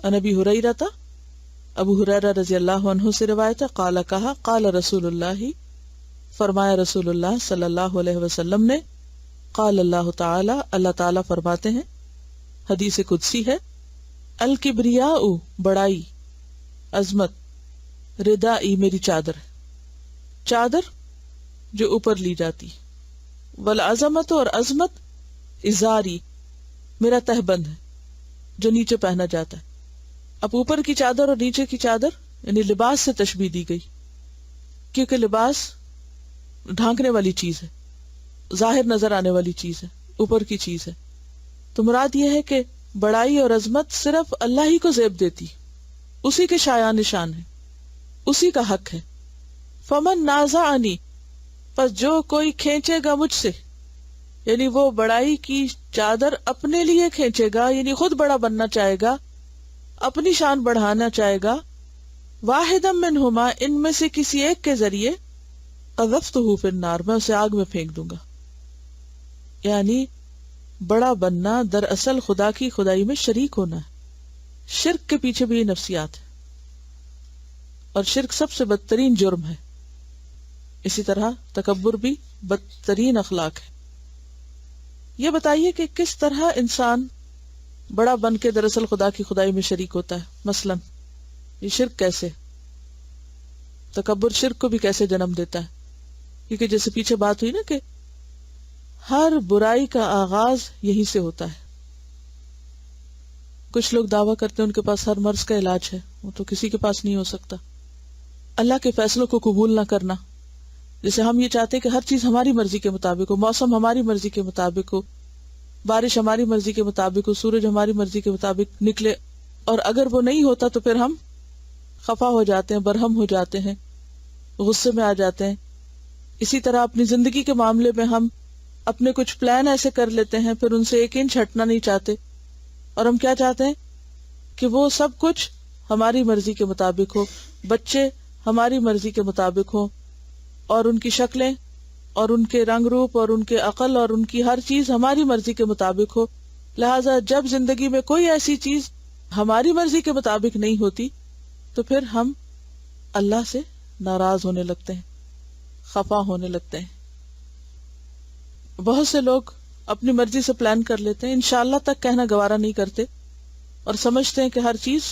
A: عن ابی ہریرہ ابو ہریرہ رضی اللہ عنہ سے روایت ہے قال کہا قال رسول اللہ فرمایا رسول اللہ صلی اللہ علیہ وسلم نے قال اللہ تعالی اللہ تعالی فرماتے ہیں حدیث قدسی ہے الکبریاء بڑائی عظمت ردائی میری چادر ہے, چادر جو اوپر لی جاتی, والعظمت اور عظمت ازاری میرا تہبند ہے جو نیچے پہنا جاتا ہے. اب اوپر کی چادر اور نیچے کی چادر یعنی لباس سے تشبیہ دی گئی کیونکہ لباس ڈھانکنے والی چیز ہے, ظاہر نظر آنے والی چیز ہے, اوپر کی چیز ہے. تو مراد یہ ہے کہ بڑائی اور عظمت صرف اللہ ہی کو زیب دیتی, اسی کے شایان نشان ہے, اسی کا حق ہے. فمن نازعنی پس جو کوئی کھینچے گا مجھ سے, یعنی وہ بڑائی کی چادر اپنے لیے کھینچے گا, یعنی خود بڑا بننا چاہے گا, اپنی شان بڑھانا چاہے گا, واحدا منہما ان میں سے کسی ایک کے ذریعے قذفتہ فی النار میں اسے آگ میں پھینک دوں گا. یعنی بڑا بننا دراصل خدا کی خدائی میں شریک ہونا ہے. شرک کے پیچھے بھی یہ نفسیات ہے اور شرک سب سے بدترین جرم ہے. اسی طرح تکبر بھی بدترین اخلاق ہے. یہ بتائیے کہ کس طرح انسان بڑا بن کے دراصل خدا کی خدائی میں شریک ہوتا ہے. مثلا یہ شرک کیسے, تکبر شرک کو بھی کیسے جنم دیتا ہے, کیونکہ جیسے پیچھے بات ہوئی نا کہ ہر برائی کا آغاز یہی سے ہوتا ہے. کچھ لوگ دعویٰ کرتے ہیں ان کے پاس ہر مرض کا علاج ہے, وہ تو کسی کے پاس نہیں ہو سکتا. اللہ کے فیصلوں کو قبول نہ کرنا, جیسے ہم یہ چاہتے ہیں کہ ہر چیز ہماری مرضی کے مطابق ہو, موسم ہماری مرضی کے مطابق ہو, بارش ہماری مرضی کے مطابق ہو, سورج ہماری مرضی کے مطابق نکلے, اور اگر وہ نہیں ہوتا تو پھر ہم خفا ہو جاتے ہیں, برہم ہو جاتے ہیں, غصے میں آ جاتے ہیں. اسی طرح اپنی زندگی کے معاملے میں ہم اپنے کچھ پلان ایسے کر لیتے ہیں, پھر ان سے ایک انچ ہٹنا نہیں چاہتے, اور ہم کیا چاہتے ہیں کہ وہ سب کچھ ہماری مرضی کے مطابق ہو, بچے ہماری مرضی کے مطابق ہو, اور ان کی شکلیں اور ان کے رنگ روپ اور ان کے عقل اور ان کی ہر چیز ہماری مرضی کے مطابق ہو. لہٰذا جب زندگی میں کوئی ایسی چیز ہماری مرضی کے مطابق نہیں ہوتی تو پھر ہم اللہ سے ناراض ہونے لگتے ہیں, خفا ہونے لگتے ہیں. بہت سے لوگ اپنی مرضی سے پلان کر لیتے ہیں, انشاءاللہ تک کہنا گوارا نہیں کرتے, اور سمجھتے ہیں کہ ہر چیز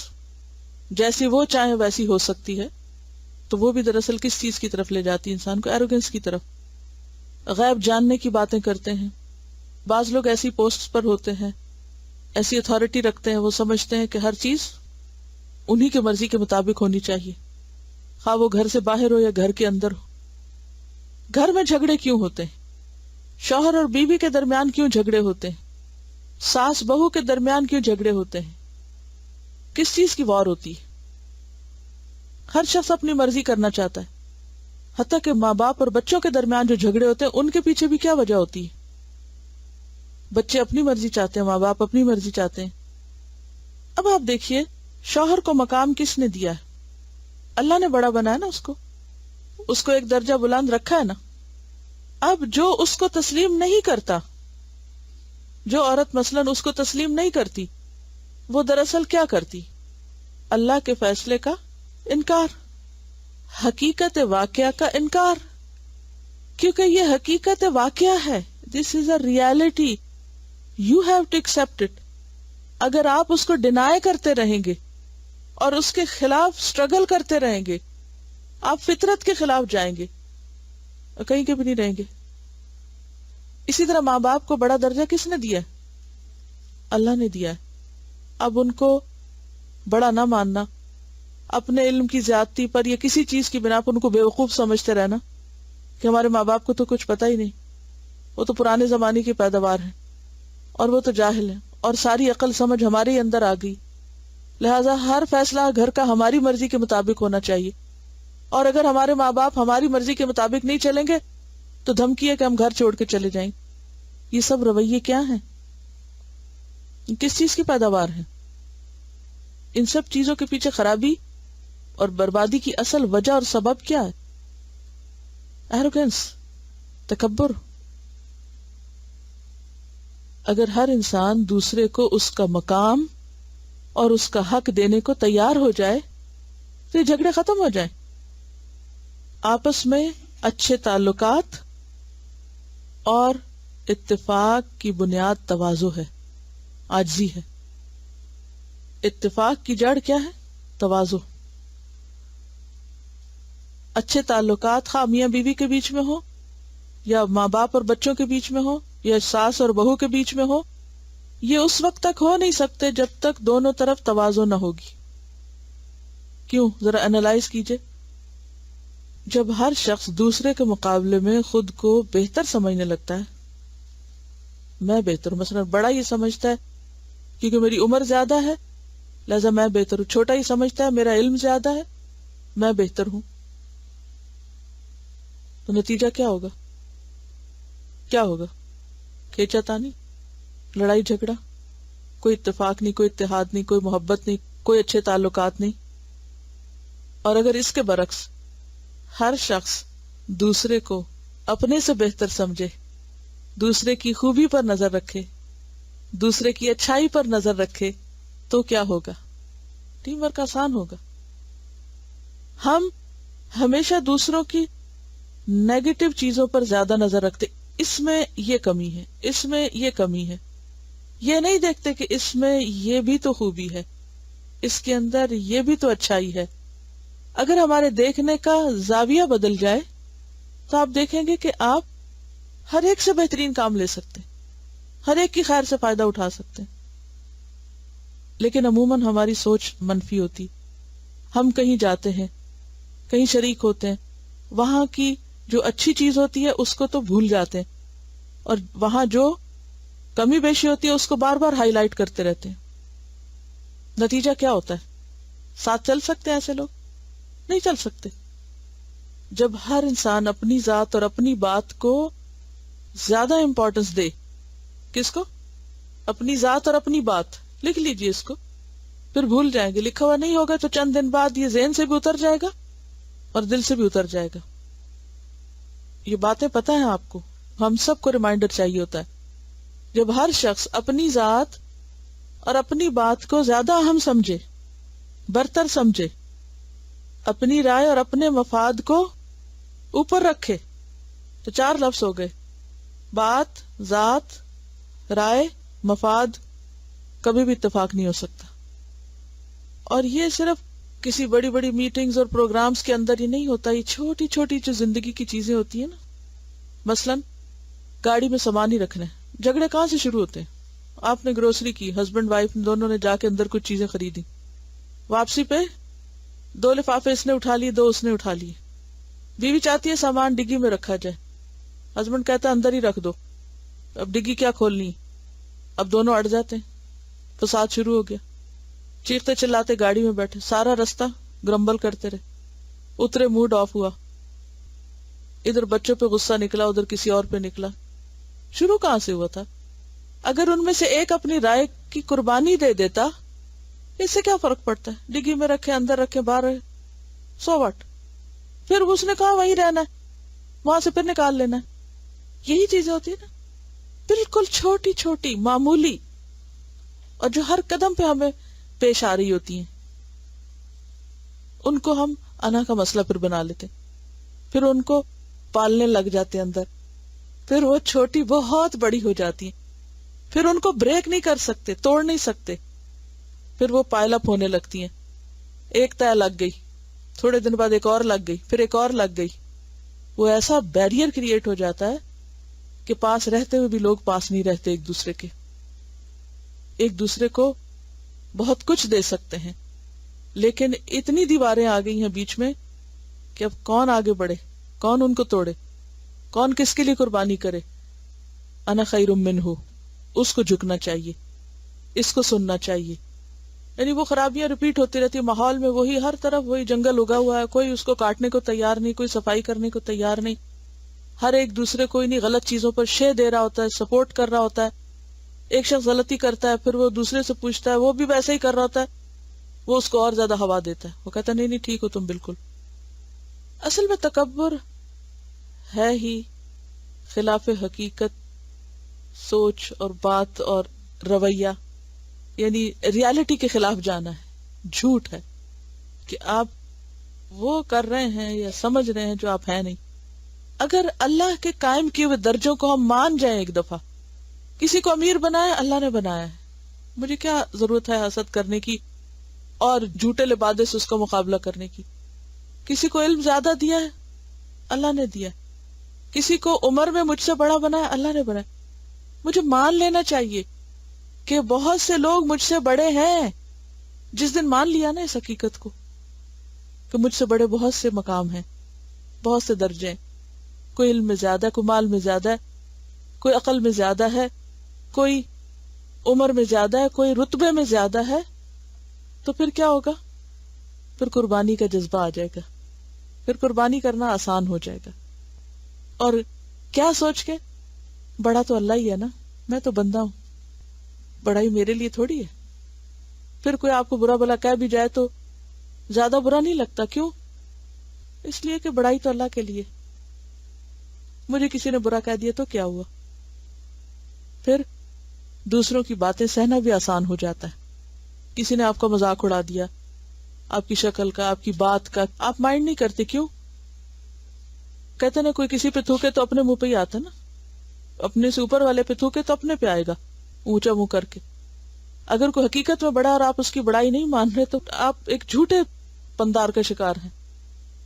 A: جیسی وہ چاہیں ویسی ہو سکتی ہے. تو وہ بھی دراصل کس چیز کی طرف لے جاتی ہے انسان کو, ایروگنس کی طرف. غیب جاننے کی باتیں کرتے ہیں. بعض لوگ ایسی پوسٹ پر ہوتے ہیں, ایسی اتھارٹی رکھتے ہیں, وہ سمجھتے ہیں کہ ہر چیز انہی کے مرضی کے مطابق ہونی چاہیے, خواہ وہ گھر سے باہر ہو یا گھر کے اندر ہو. گھر میں جھگڑے کیوں ہوتے ہیں؟ شوہر اور بیوی کے درمیان کیوں جھگڑے ہوتے ہیں؟ ساس بہو کے درمیان کیوں جھگڑے ہوتے ہیں؟ کس چیز کی وار ہوتی ہے؟ ہر شخص اپنی مرضی کرنا چاہتا ہے. حتیٰ کہ ماں باپ اور بچوں کے درمیان جو جھگڑے ہوتے ہیں ان کے پیچھے بھی کیا وجہ ہوتی ہے؟ بچے اپنی مرضی چاہتے ہیں, ماں باپ اپنی مرضی چاہتے ہیں. اب آپ دیکھیے, شوہر کو مقام کس نے دیا ہے؟ اللہ نے بڑا بنایا نا اس کو ایک درجہ بلند رکھا ہے نا. اب جو اس کو تسلیم نہیں کرتا جو عورت مثلاً اس کو تسلیم نہیں کرتی، وہ دراصل کیا کرتی؟ اللہ کے فیصلے کا انکار، حقیقت واقعہ کا انکار، کیونکہ یہ حقیقت واقعہ ہے. This is a reality, you have to accept it. اگر آپ اس کو ڈینائی کرتے رہیں گے اور اس کے خلاف اسٹرگل کرتے رہیں گے، آپ فطرت کے خلاف جائیں گے اور کہیں کے بھی نہیں رہیں گے. اسی طرح ماں باپ کو بڑا درجہ کس نے دیا ہے؟ اللہ نے دیا ہے. اب ان کو بڑا نہ ماننا، اپنے علم کی زیادتی پر یا کسی چیز کی بنا پر ان کو بیوقوف سمجھتے رہنا کہ ہمارے ماں باپ کو تو کچھ پتہ ہی نہیں، وہ تو پرانے زمانے کی پیداوار ہیں اور وہ تو جاہل ہیں اور ساری عقل سمجھ ہمارے ہی اندر آ گئی، لہٰذا ہر فیصلہ گھر کا ہماری مرضی کے مطابق ہونا چاہیے، اور اگر ہمارے ماں باپ ہماری مرضی کے مطابق نہیں چلیں گے تو دھمکی ہے کہ ہم گھر چھوڑ کے چلے جائیں. یہ سب رویے کیا ہیں؟ کس چیز کی پیداوار ہیں؟ ان سب چیزوں کے پیچھے خرابی اور بربادی کی اصل وجہ اور سبب کیا ہے؟ ایروگنس، تکبر. اگر ہر انسان دوسرے کو اس کا مقام اور اس کا حق دینے کو تیار ہو جائے تو یہ جھگڑے ختم ہو جائیں. آپس میں اچھے تعلقات اور اتفاق کی بنیاد تواضع ہے، عاجزی ہے. اتفاق کی جڑ کیا ہے؟ تواضع. اچھے تعلقات خواہ میاں بیوی کے بیچ میں ہو یا ماں باپ اور بچوں کے بیچ میں ہو یا ساس اور بہو کے بیچ میں ہو، یہ اس وقت تک ہو نہیں سکتے جب تک دونوں طرف تواضع نہ ہوگی. کیوں؟ ذرا انالائز کیجئے. جب ہر شخص دوسرے کے مقابلے میں خود کو بہتر سمجھنے لگتا ہے، میں بہتر ہوں، مثلا بڑا یہ سمجھتا ہے کیونکہ میری عمر زیادہ ہے لہذا میں بہتر ہوں، چھوٹا ہی سمجھتا ہے میرا علم زیادہ ہے میں بہتر ہوں، تو نتیجہ کیا ہوگا؟ کیا ہوگا؟ کھینچا تانی، لڑائی جھگڑا، کوئی اتفاق نہیں، کوئی اتحاد نہیں، کوئی محبت نہیں، کوئی اچھے تعلقات نہیں. اور اگر اس کے برعکس ہر شخص دوسرے کو اپنے سے بہتر سمجھے، دوسرے کی خوبی پر نظر رکھے، دوسرے کی اچھائی پر نظر رکھے، تو کیا ہوگا؟ ٹیم ورک آسان ہوگا. ہم ہمیشہ دوسروں کی نیگیٹو چیزوں پر زیادہ نظر رکھتے، اس میں یہ کمی ہے، اس میں یہ کمی ہے، یہ نہیں دیکھتے کہ اس میں یہ بھی تو خوبی ہے، اس کے اندر یہ بھی تو اچھائی ہے. اگر ہمارے دیکھنے کا زاویہ بدل جائے تو آپ دیکھیں گے کہ آپ ہر ایک سے بہترین کام لے سکتے، ہر ایک کی خیر سے فائدہ اٹھا سکتے. لیکن عموماً ہماری سوچ منفی ہوتی. ہم کہیں جاتے ہیں، کہیں شریک ہوتے ہیں، وہاں کی جو اچھی چیز ہوتی ہے اس کو تو بھول جاتے ہیں، اور وہاں جو کمی بیشی ہوتی ہے اس کو بار بار ہائی لائٹ کرتے رہتے ہیں. نتیجہ کیا ہوتا ہے؟ ساتھ چل سکتے ہیں ایسے لوگ؟ نہیں چل سکتے. جب ہر انسان اپنی ذات اور اپنی بات کو زیادہ امپورٹنس دے، کس کو؟ اپنی ذات اور اپنی بات. لکھ لیجئے اس کو، پھر بھول جائیں گے. لکھا ہوا نہیں ہوگا تو چند دن بعد یہ ذہن سے بھی اتر جائے گا اور دل سے بھی اتر جائے گا. یہ باتیں پتہ ہیں آپ کو، ہم سب کو ریمائنڈر چاہیے ہوتا ہے. جب ہر شخص اپنی ذات اور اپنی بات کو زیادہ اہم سمجھے، برتر سمجھے، اپنی رائے اور اپنے مفاد کو اوپر رکھے، تو 4 لفظ ہو گئے: بات، ذات، رائے، مفاد. کبھی بھی اتفاق نہیں ہو سکتا. اور یہ صرف کسی بڑی بڑی میٹنگز اور پروگرامز کے اندر ہی نہیں ہوتا، یہ چھوٹی چھوٹی جو زندگی کی چیزیں ہوتی ہیں نا. مثلا گاڑی میں سامان ہی رکھنا ہے، جھگڑے کہاں سے شروع ہوتے ہیں؟ آپ نے گروسری کی، ہسبینڈ وائف دونوں نے جا کے اندر کچھ چیزیں خریدی، واپسی پہ 2 لفافے اس نے اٹھا لیے، 2 اس نے اٹھا لیے. بیوی چاہتی ہے سامان ڈگی میں رکھا جائے، ہسبینڈ کہتا ہے اندر ہی رکھ دو. اب ڈگی کیا کھولنی؟ اب دونوں اڑ جاتے ہیں، فساد شروع ہو گیا. چیختے چلاتے گاڑی میں بیٹھے، سارا رستہ گرمبل کرتے رہے، اترے موڈ آف ہوا، ادھر بچوں پہ غصہ نکلا، ادھر کسی اور پہ نکلا. شروع کہاں سے ہوا تھا؟ اگر ان میں سے ایک اپنی رائے کی قربانی دے دیتا، اس سے کیا فرق پڑتا ہے؟ ڈگی میں رکھے، اندر رکھے، باہر رہے، سو واٹ؟ پھر اس نے کہا وہیں رہنا ہے، وہاں سے پھر نکال لینا ہے. یہی چیزیں ہوتی ہے نا. بالکل چھوٹی چھوٹی معمولی، اور جو ہر قدم پہ ہمیں پیش آ رہی ہوتی ہیں، ان کو ہم انا کا مسئلہ پھر بنا لیتے، پھر ان کو پالنے لگ جاتے ہیں اندر، پھر وہ چھوٹی بہت بڑی ہو جاتی ہیں، پھر ان کو بریک نہیں کر سکتے، توڑ نہیں سکتے، پھر وہ پائل اپ ہونے لگتی ہیں، ایک تہ لگ گئی، تھوڑے دن بعد ایک اور لگ گئی، پھر ایک اور لگ گئی، وہ ایسا بیریئر کریٹ ہو جاتا ہے کہ پاس رہتے ہوئے بھی لوگ پاس نہیں رہتے ایک دوسرے کے، ایک دوسرے کو بہت کچھ دے سکتے ہیں، لیکن اتنی دیواریں آ گئی ہیں بیچ میں کہ اب کون آگے بڑھے، کون ان کو توڑے، کون کس کے لیے قربانی کرے. انا خیر منہ، اس کو جھکنا چاہیے، اس کو سننا چاہیے. یعنی وہ خرابیاں ریپیٹ ہوتی رہتی، ماحول میں وہی، ہر طرف وہی جنگل اگا ہوا ہے، کوئی اس کو کاٹنے کو تیار نہیں، کوئی صفائی کرنے کو تیار نہیں، ہر ایک دوسرے کو انہیں غلط چیزوں پر شے دے رہا ہوتا ہے، سپورٹ کر رہا ہوتا ہے. ایک شخص غلطی کرتا ہے، پھر وہ دوسرے سے پوچھتا ہے، وہ بھی ویسے ہی کر رہا ہوتا ہے، وہ اس کو اور زیادہ ہوا دیتا ہے، وہ کہتا ہے نہیں نہیں ٹھیک ہو تم بالکل. اصل میں تکبر ہے ہی خلاف حقیقت سوچ اور بات اور رویہ، یعنی ریالٹی کے خلاف جانا ہے، جھوٹ ہے کہ آپ وہ کر رہے ہیں یا سمجھ رہے ہیں جو آپ ہیں نہیں. اگر اللہ کے قائم کیے ہوئے درجوں کو ہم مان جائیں ایک دفعہ، کسی کو امیر بنایا اللہ نے بنایا ہے، مجھے کیا ضرورت ہے حسد کرنے کی اور جھوٹے لبادے سے اس کا مقابلہ کرنے کی. کسی کو علم زیادہ دیا ہے اللہ نے دیا، کسی کو عمر میں مجھ سے بڑا بنایا اللہ نے بنایا. مجھے مان لینا چاہیے کہ بہت سے لوگ مجھ سے بڑے ہیں. جس دن مان لیا نا اس حقیقت کو کہ مجھ سے بڑے بہت سے مقام ہیں، بہت سے درجے ہیں، کوئی علم میں زیادہ ہے، کوئی مال میں زیادہ ہے، کوئی عقل میں زیادہ ہے، کوئی عمر میں زیادہ ہے، کوئی رتبے میں زیادہ ہے، تو پھر کیا ہوگا؟ پھر قربانی کا جذبہ آ جائے گا، پھر قربانی کرنا آسان ہو جائے گا. اور کیا سوچ کے، بڑا تو اللہ ہی ہے نا، میں تو بندہ ہوں، بڑائی میرے لیے تھوڑی ہے. پھر کوئی آپ کو برا بلا کہہ بھی جائے تو زیادہ برا نہیں لگتا. کیوں؟ اس لیے کہ بڑائی تو اللہ کے لیے. مجھے کسی نے برا کہہ دیا تو کیا ہوا؟ پھر دوسروں کی باتیں سہنا بھی آسان ہو جاتا ہے. کسی نے آپ کا مذاق اڑا دیا، آپ کی شکل کا، آپ کی بات کا، آپ مائنڈ نہیں کرتے. کیوں؟ کہتے نا کوئی کسی پہ تھوکے تو اپنے منہ پہ ہی آتا نا، اپنے سے اوپر والے پہ تھوکے تو اپنے پہ آئے گا اونچا منہ کر کے. اگر کوئی حقیقت میں بڑا اور آپ اس کی بڑائی نہیں مان رہے تو آپ ایک جھوٹے پندار کا شکار ہیں،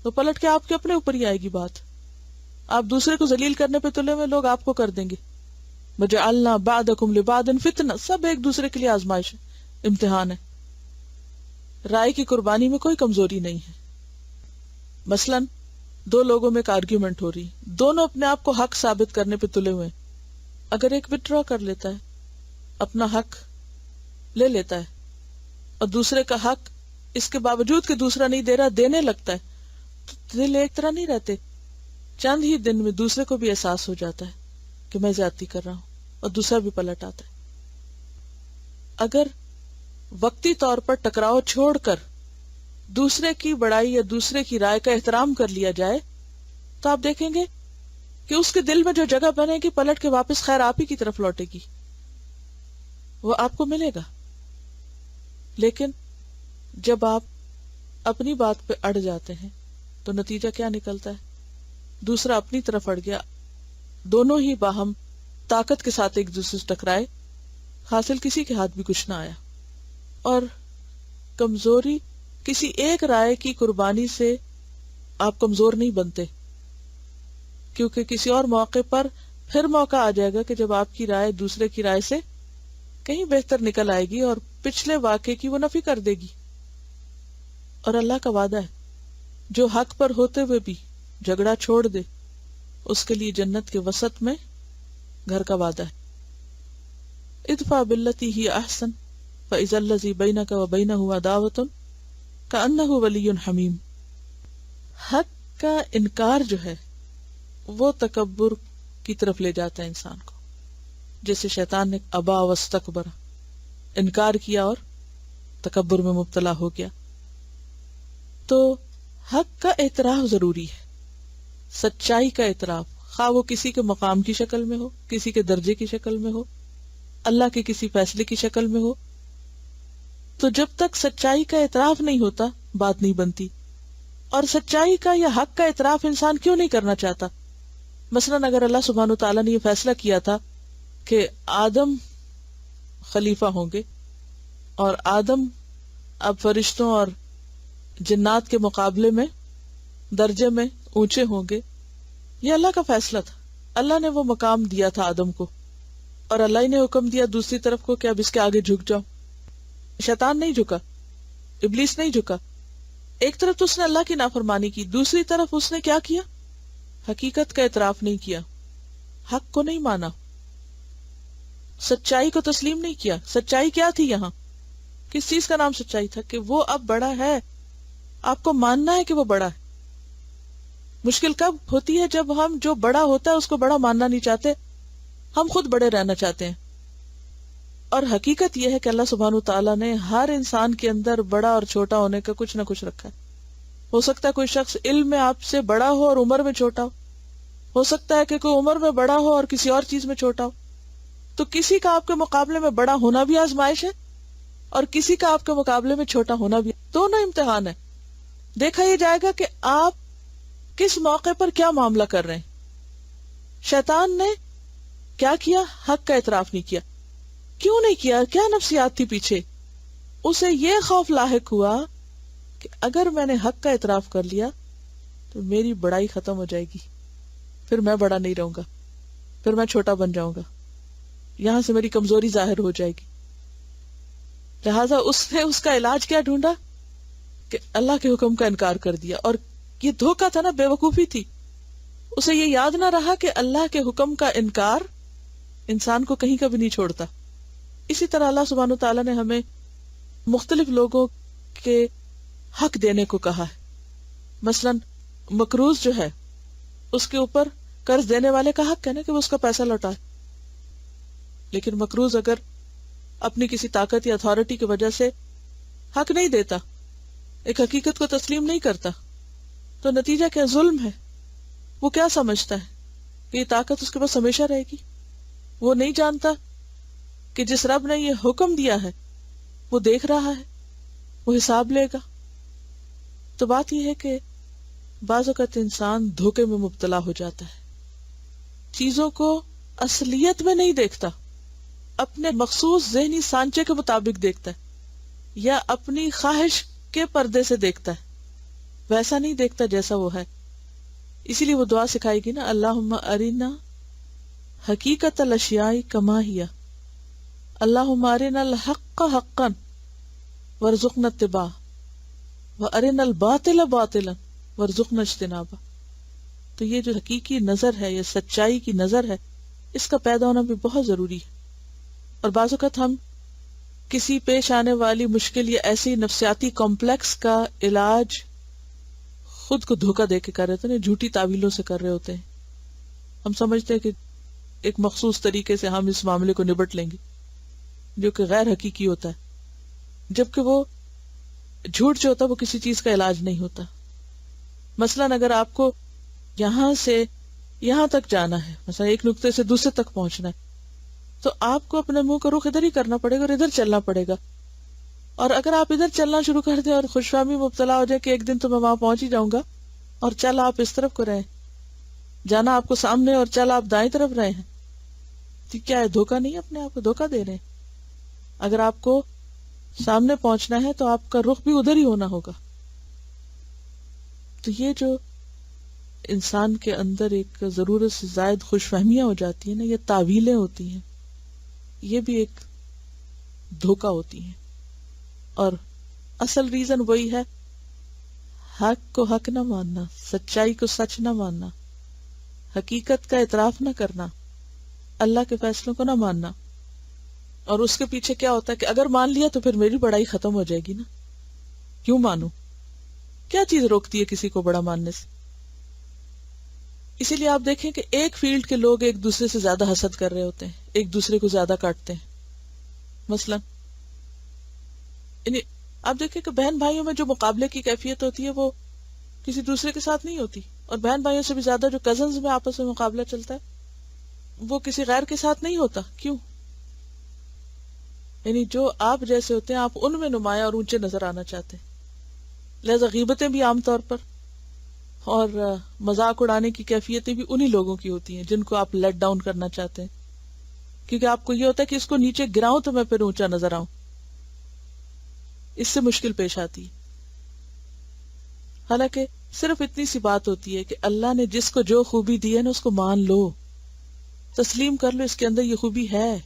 A: تو پلٹ کے آپ کے اپنے اوپر ہی آئے گی بات. آپ دوسرے کو ذلیل کرنے پہ تلے ہوئے، لوگ آپ کو کر دیں گے. وَجَعَلْنَا بَعْضَكُمْ لِبَعْضٍ فِتْنَةً، سب ایک دوسرے کے لیے آزمائش ہے، امتحان ہے. رائے کی قربانی میں کوئی کمزوری نہیں ہے. مثلاً دو لوگوں میں ایک آرگیومنٹ ہو رہی، دونوں اپنے آپ کو حق ثابت کرنے پہ تلے ہوئے ہیں. اگر ایک وتڈرا کر لیتا ہے، اپنا حق لے لیتا ہے، اور دوسرے کا حق اس کے باوجود کہ دوسرا نہیں دے رہا دینے لگتا ہے، تو دل ایک طرح نہیں رہتے. چند ہی دن میں دوسرے کو بھی احساس ہو جاتا ہے کہ میں زیادتی کر رہا ہوں، اور دوسرا بھی پلٹ آتا ہے. اگر وقتی طور پر ٹکراؤ چھوڑ کر دوسرے کی بڑائی یا دوسرے کی رائے کا احترام کر لیا جائے تو آپ دیکھیں گے کہ اس کے دل میں جو جگہ بنے گی پلٹ کے واپس خیر آپ ہی کی طرف لوٹے گی، وہ آپ کو ملے گا. لیکن جب آپ اپنی بات پہ اڑ جاتے ہیں تو نتیجہ کیا نکلتا ہے؟ دوسرا اپنی طرف اڑ گیا، دونوں ہی باہم طاقت کے ساتھ ایک دوسرے سے ٹکرائے، حاصل کسی کے ہاتھ بھی کچھ نہ آیا. اور کمزوری کسی ایک رائے کی قربانی سے آپ کمزور نہیں بنتے، کیونکہ کسی اور موقع پر پھر موقع آ جائے گا کہ جب آپ کی رائے دوسرے کی رائے سے کہیں بہتر نکل آئے گی اور پچھلے واقعے کی وہ نفی کر دے گی. اور اللہ کا وعدہ ہے جو حق پر ہوتے ہوئے بھی جھگڑا چھوڑ دے اس کے لیے جنت کے وسط میں گھر کا وعدہ ہے. ادفع باللتی ہی احسن فاذا الذی بینک وبینہ عداوۃ کأنہ ولی حمیم. حق کا انکار جو ہے وہ تکبر کی طرف لے جاتا ہے انسان کو، جیسے شیطان نے ابا واستکبر، انکار کیا اور تکبر میں مبتلا ہو گیا. تو حق کا اعتراف ضروری ہے، سچائی کا اعتراف، خواہ وہ کسی کے مقام کی شکل میں ہو، کسی کے درجے کی شکل میں ہو، اللہ کے کسی فیصلے کی شکل میں ہو. تو جب تک سچائی کا اعتراف نہیں ہوتا بات نہیں بنتی. اور سچائی کا یا حق کا اعتراف انسان کیوں نہیں کرنا چاہتا؟ مثلاً اگر اللہ سبحانہ و تعالیٰ نے یہ فیصلہ کیا تھا کہ آدم خلیفہ ہوں گے اور آدم اب فرشتوں اور جنات کے مقابلے میں درجے میں اونچے ہوں گے، یہ اللہ کا فیصلہ تھا. اللہ نے وہ مقام دیا تھا آدم کو، اور اللہ ہی نے حکم دیا دوسری طرف کو کہ اب اس کے آگے جھک جاؤ. شیطان نہیں جھکا، ابلیس نہیں جھکا. ایک طرف تو اس نے اللہ کی نافرمانی کی، دوسری طرف اس نے کیا کیا؟ حقیقت کا اعتراف نہیں کیا، حق کو نہیں مانا، سچائی کو تسلیم نہیں کیا. سچائی کیا تھی یہاں؟ کس چیز کا نام سچائی تھا؟ کہ وہ اب بڑا ہے، آپ کو ماننا ہے کہ وہ بڑا ہے. مشکل کب ہوتی ہے؟ جب ہم جو بڑا ہوتا ہے اس کو بڑا ماننا نہیں چاہتے، ہم خود بڑے رہنا چاہتے ہیں. اور حقیقت یہ ہے کہ اللہ سبحانہ تعالیٰ نے ہر انسان کے اندر بڑا اور چھوٹا ہونے کا کچھ نہ کچھ رکھا ہے. ہو سکتا ہے کوئی شخص علم میں آپ سے بڑا ہو اور عمر میں چھوٹا ہو سکتا ہے کہ کوئی عمر میں بڑا ہو اور کسی اور چیز میں چھوٹا ہو. تو کسی کا آپ کے مقابلے میں بڑا ہونا بھی آزمائش ہے اور کسی کا آپ کے مقابلے میں چھوٹا ہونا بھی، دونوں امتحان ہے. دیکھا یہ جائے گا کہ آپ کس موقع پر کیا معاملہ کر رہے ہیں. شیطان نے کیا کیا؟ حق کا اعتراف نہیں کیا. کیوں نہیں کیا؟ کیا نفسیات تھی پیچھے؟ اسے یہ خوف لاحق ہوا کہ اگر میں نے حق کا اعتراف کر لیا تو میری بڑائی ختم ہو جائے گی، پھر میں بڑا نہیں رہوں گا، پھر میں چھوٹا بن جاؤں گا، یہاں سے میری کمزوری ظاہر ہو جائے گی. لہذا اس نے اس کا علاج کیا ڈھونڈا؟ کہ اللہ کے حکم کا انکار کر دیا. اور یہ دھوکا تھا نا، بے وقوفی تھی. اسے یہ یاد نہ رہا کہ اللہ کے حکم کا انکار انسان کو کہیں کبھی نہیں چھوڑتا. اسی طرح اللہ سبحانہ و تعالیٰ نے ہمیں مختلف لوگوں کے حق دینے کو کہا ہے. مثلا مقروض جو ہے اس کے اوپر قرض دینے والے کا حق ہے نا کہ وہ اس کا پیسہ لوٹائے. لیکن مقروض اگر اپنی کسی طاقت یا اتھارٹی کی وجہ سے حق نہیں دیتا، ایک حقیقت کو تسلیم نہیں کرتا، تو نتیجہ کیا؟ ظلم ہے. وہ کیا سمجھتا ہے کہ یہ طاقت اس کے پاس ہمیشہ رہے گی؟ وہ نہیں جانتا کہ جس رب نے یہ حکم دیا ہے وہ دیکھ رہا ہے، وہ حساب لے گا. تو بات یہ ہے کہ بعض اوقات انسان دھوکے میں مبتلا ہو جاتا ہے، چیزوں کو اصلیت میں نہیں دیکھتا، اپنے مخصوص ذہنی سانچے کے مطابق دیکھتا ہے یا اپنی خواہش کے پردے سے دیکھتا ہے، ویسا نہیں دیکھتا جیسا وہ ہے. اسی لیے وہ دعا سکھائے گی نا، اللہم ارینا حقیقت الاشیاء کما ہی، اللہم ارینا الحق حقا وارزقنا اتباع وارنا الباطل باطلا وارزقنا اجتنابا. تو یہ جو حقیقی نظر ہے، یہ سچائی کی نظر ہے، اس کا پیدا ہونا بھی بہت ضروری ہے. اور بعض اوقات ہم کسی پیش آنے والی مشکل یا ایسی نفسیاتی کمپلیکس کا علاج خود کو دھوکہ دے کے کر رہے ہوتے ہیں، جھوٹی تعویلوں سے کر رہے ہوتے ہیں. ہم سمجھتے ہیں کہ ایک مخصوص طریقے سے ہم اس معاملے کو نبٹ لیں گے، جو کہ غیر حقیقی ہوتا ہے. جبکہ وہ جھوٹ جو ہوتا ہے وہ کسی چیز کا علاج نہیں ہوتا. مثلاً اگر آپ کو یہاں سے یہاں تک جانا ہے، مثلا ایک نقطے سے دوسرے تک پہنچنا ہے، تو آپ کو اپنے منہ کا رخ ادھر ہی کرنا پڑے گا اور ادھر چلنا پڑے گا. اور اگر آپ ادھر چلنا شروع کر دیں اور خوش فہمی مبتلا ہو جائے کہ ایک دن تو میں وہاں پہنچ ہی جاؤں گا، اور چل آپ اس طرف کو رہے، جانا آپ کو سامنے اور چل آپ دائیں طرف رہے ہیں، تو کیا ہے؟ دھوکہ نہیں؟ اپنے آپ کو دھوکہ دے رہے ہیں. اگر آپ کو سامنے پہنچنا ہے تو آپ کا رخ بھی ادھر ہی ہونا ہوگا. تو یہ جو انسان کے اندر ایک ضرورت سے زائد خوش فہمیاں ہو جاتی ہیں نا، یہ تعویلیں ہوتی ہیں، یہ بھی ایک دھوکہ ہوتی ہیں. اور اصل ریزن وہی ہے، حق کو حق نہ ماننا، سچائی کو سچ نہ ماننا، حقیقت کا اعتراف نہ کرنا، اللہ کے فیصلوں کو نہ ماننا. اور اس کے پیچھے کیا ہوتا ہے کہ اگر مان لیا تو پھر میری بڑائی ختم ہو جائے گی نا، کیوں مانوں؟ کیا چیز روکتی ہے کسی کو بڑا ماننے سے؟ اسی لیے آپ دیکھیں کہ ایک فیلڈ کے لوگ ایک دوسرے سے زیادہ حسد کر رہے ہوتے ہیں، ایک دوسرے کو زیادہ کاٹتے ہیں. مثلا یعنی آپ دیکھیں کہ بہن بھائیوں میں جو مقابلے کی کیفیت ہوتی ہے وہ کسی دوسرے کے ساتھ نہیں ہوتی. اور بہن بھائیوں سے بھی زیادہ جو کزنز میں آپس میں مقابلہ چلتا ہے وہ کسی غیر کے ساتھ نہیں ہوتا. کیوں؟ یعنی جو آپ جیسے ہوتے ہیں آپ ان میں نمایاں اور اونچے نظر آنا چاہتے ہیں. لہذا غیبتیں بھی عام طور پر اور مذاق اڑانے کی کیفیتیں بھی انہی لوگوں کی ہوتی ہیں جن کو آپ لیٹ ڈاؤن کرنا چاہتے ہیں، کیونکہ آپ کو یہ ہوتا ہے کہ اس کو نیچے گراؤں تو میں پھر اونچا نظر آؤں. اس سے مشکل پیش آتی ہے. حالانکہ صرف اتنی سی بات ہوتی ہے کہ اللہ نے جس کو جو خوبی دی ہے نا اس کو مان لو، تسلیم کر لو اس کے اندر یہ خوبی ہے.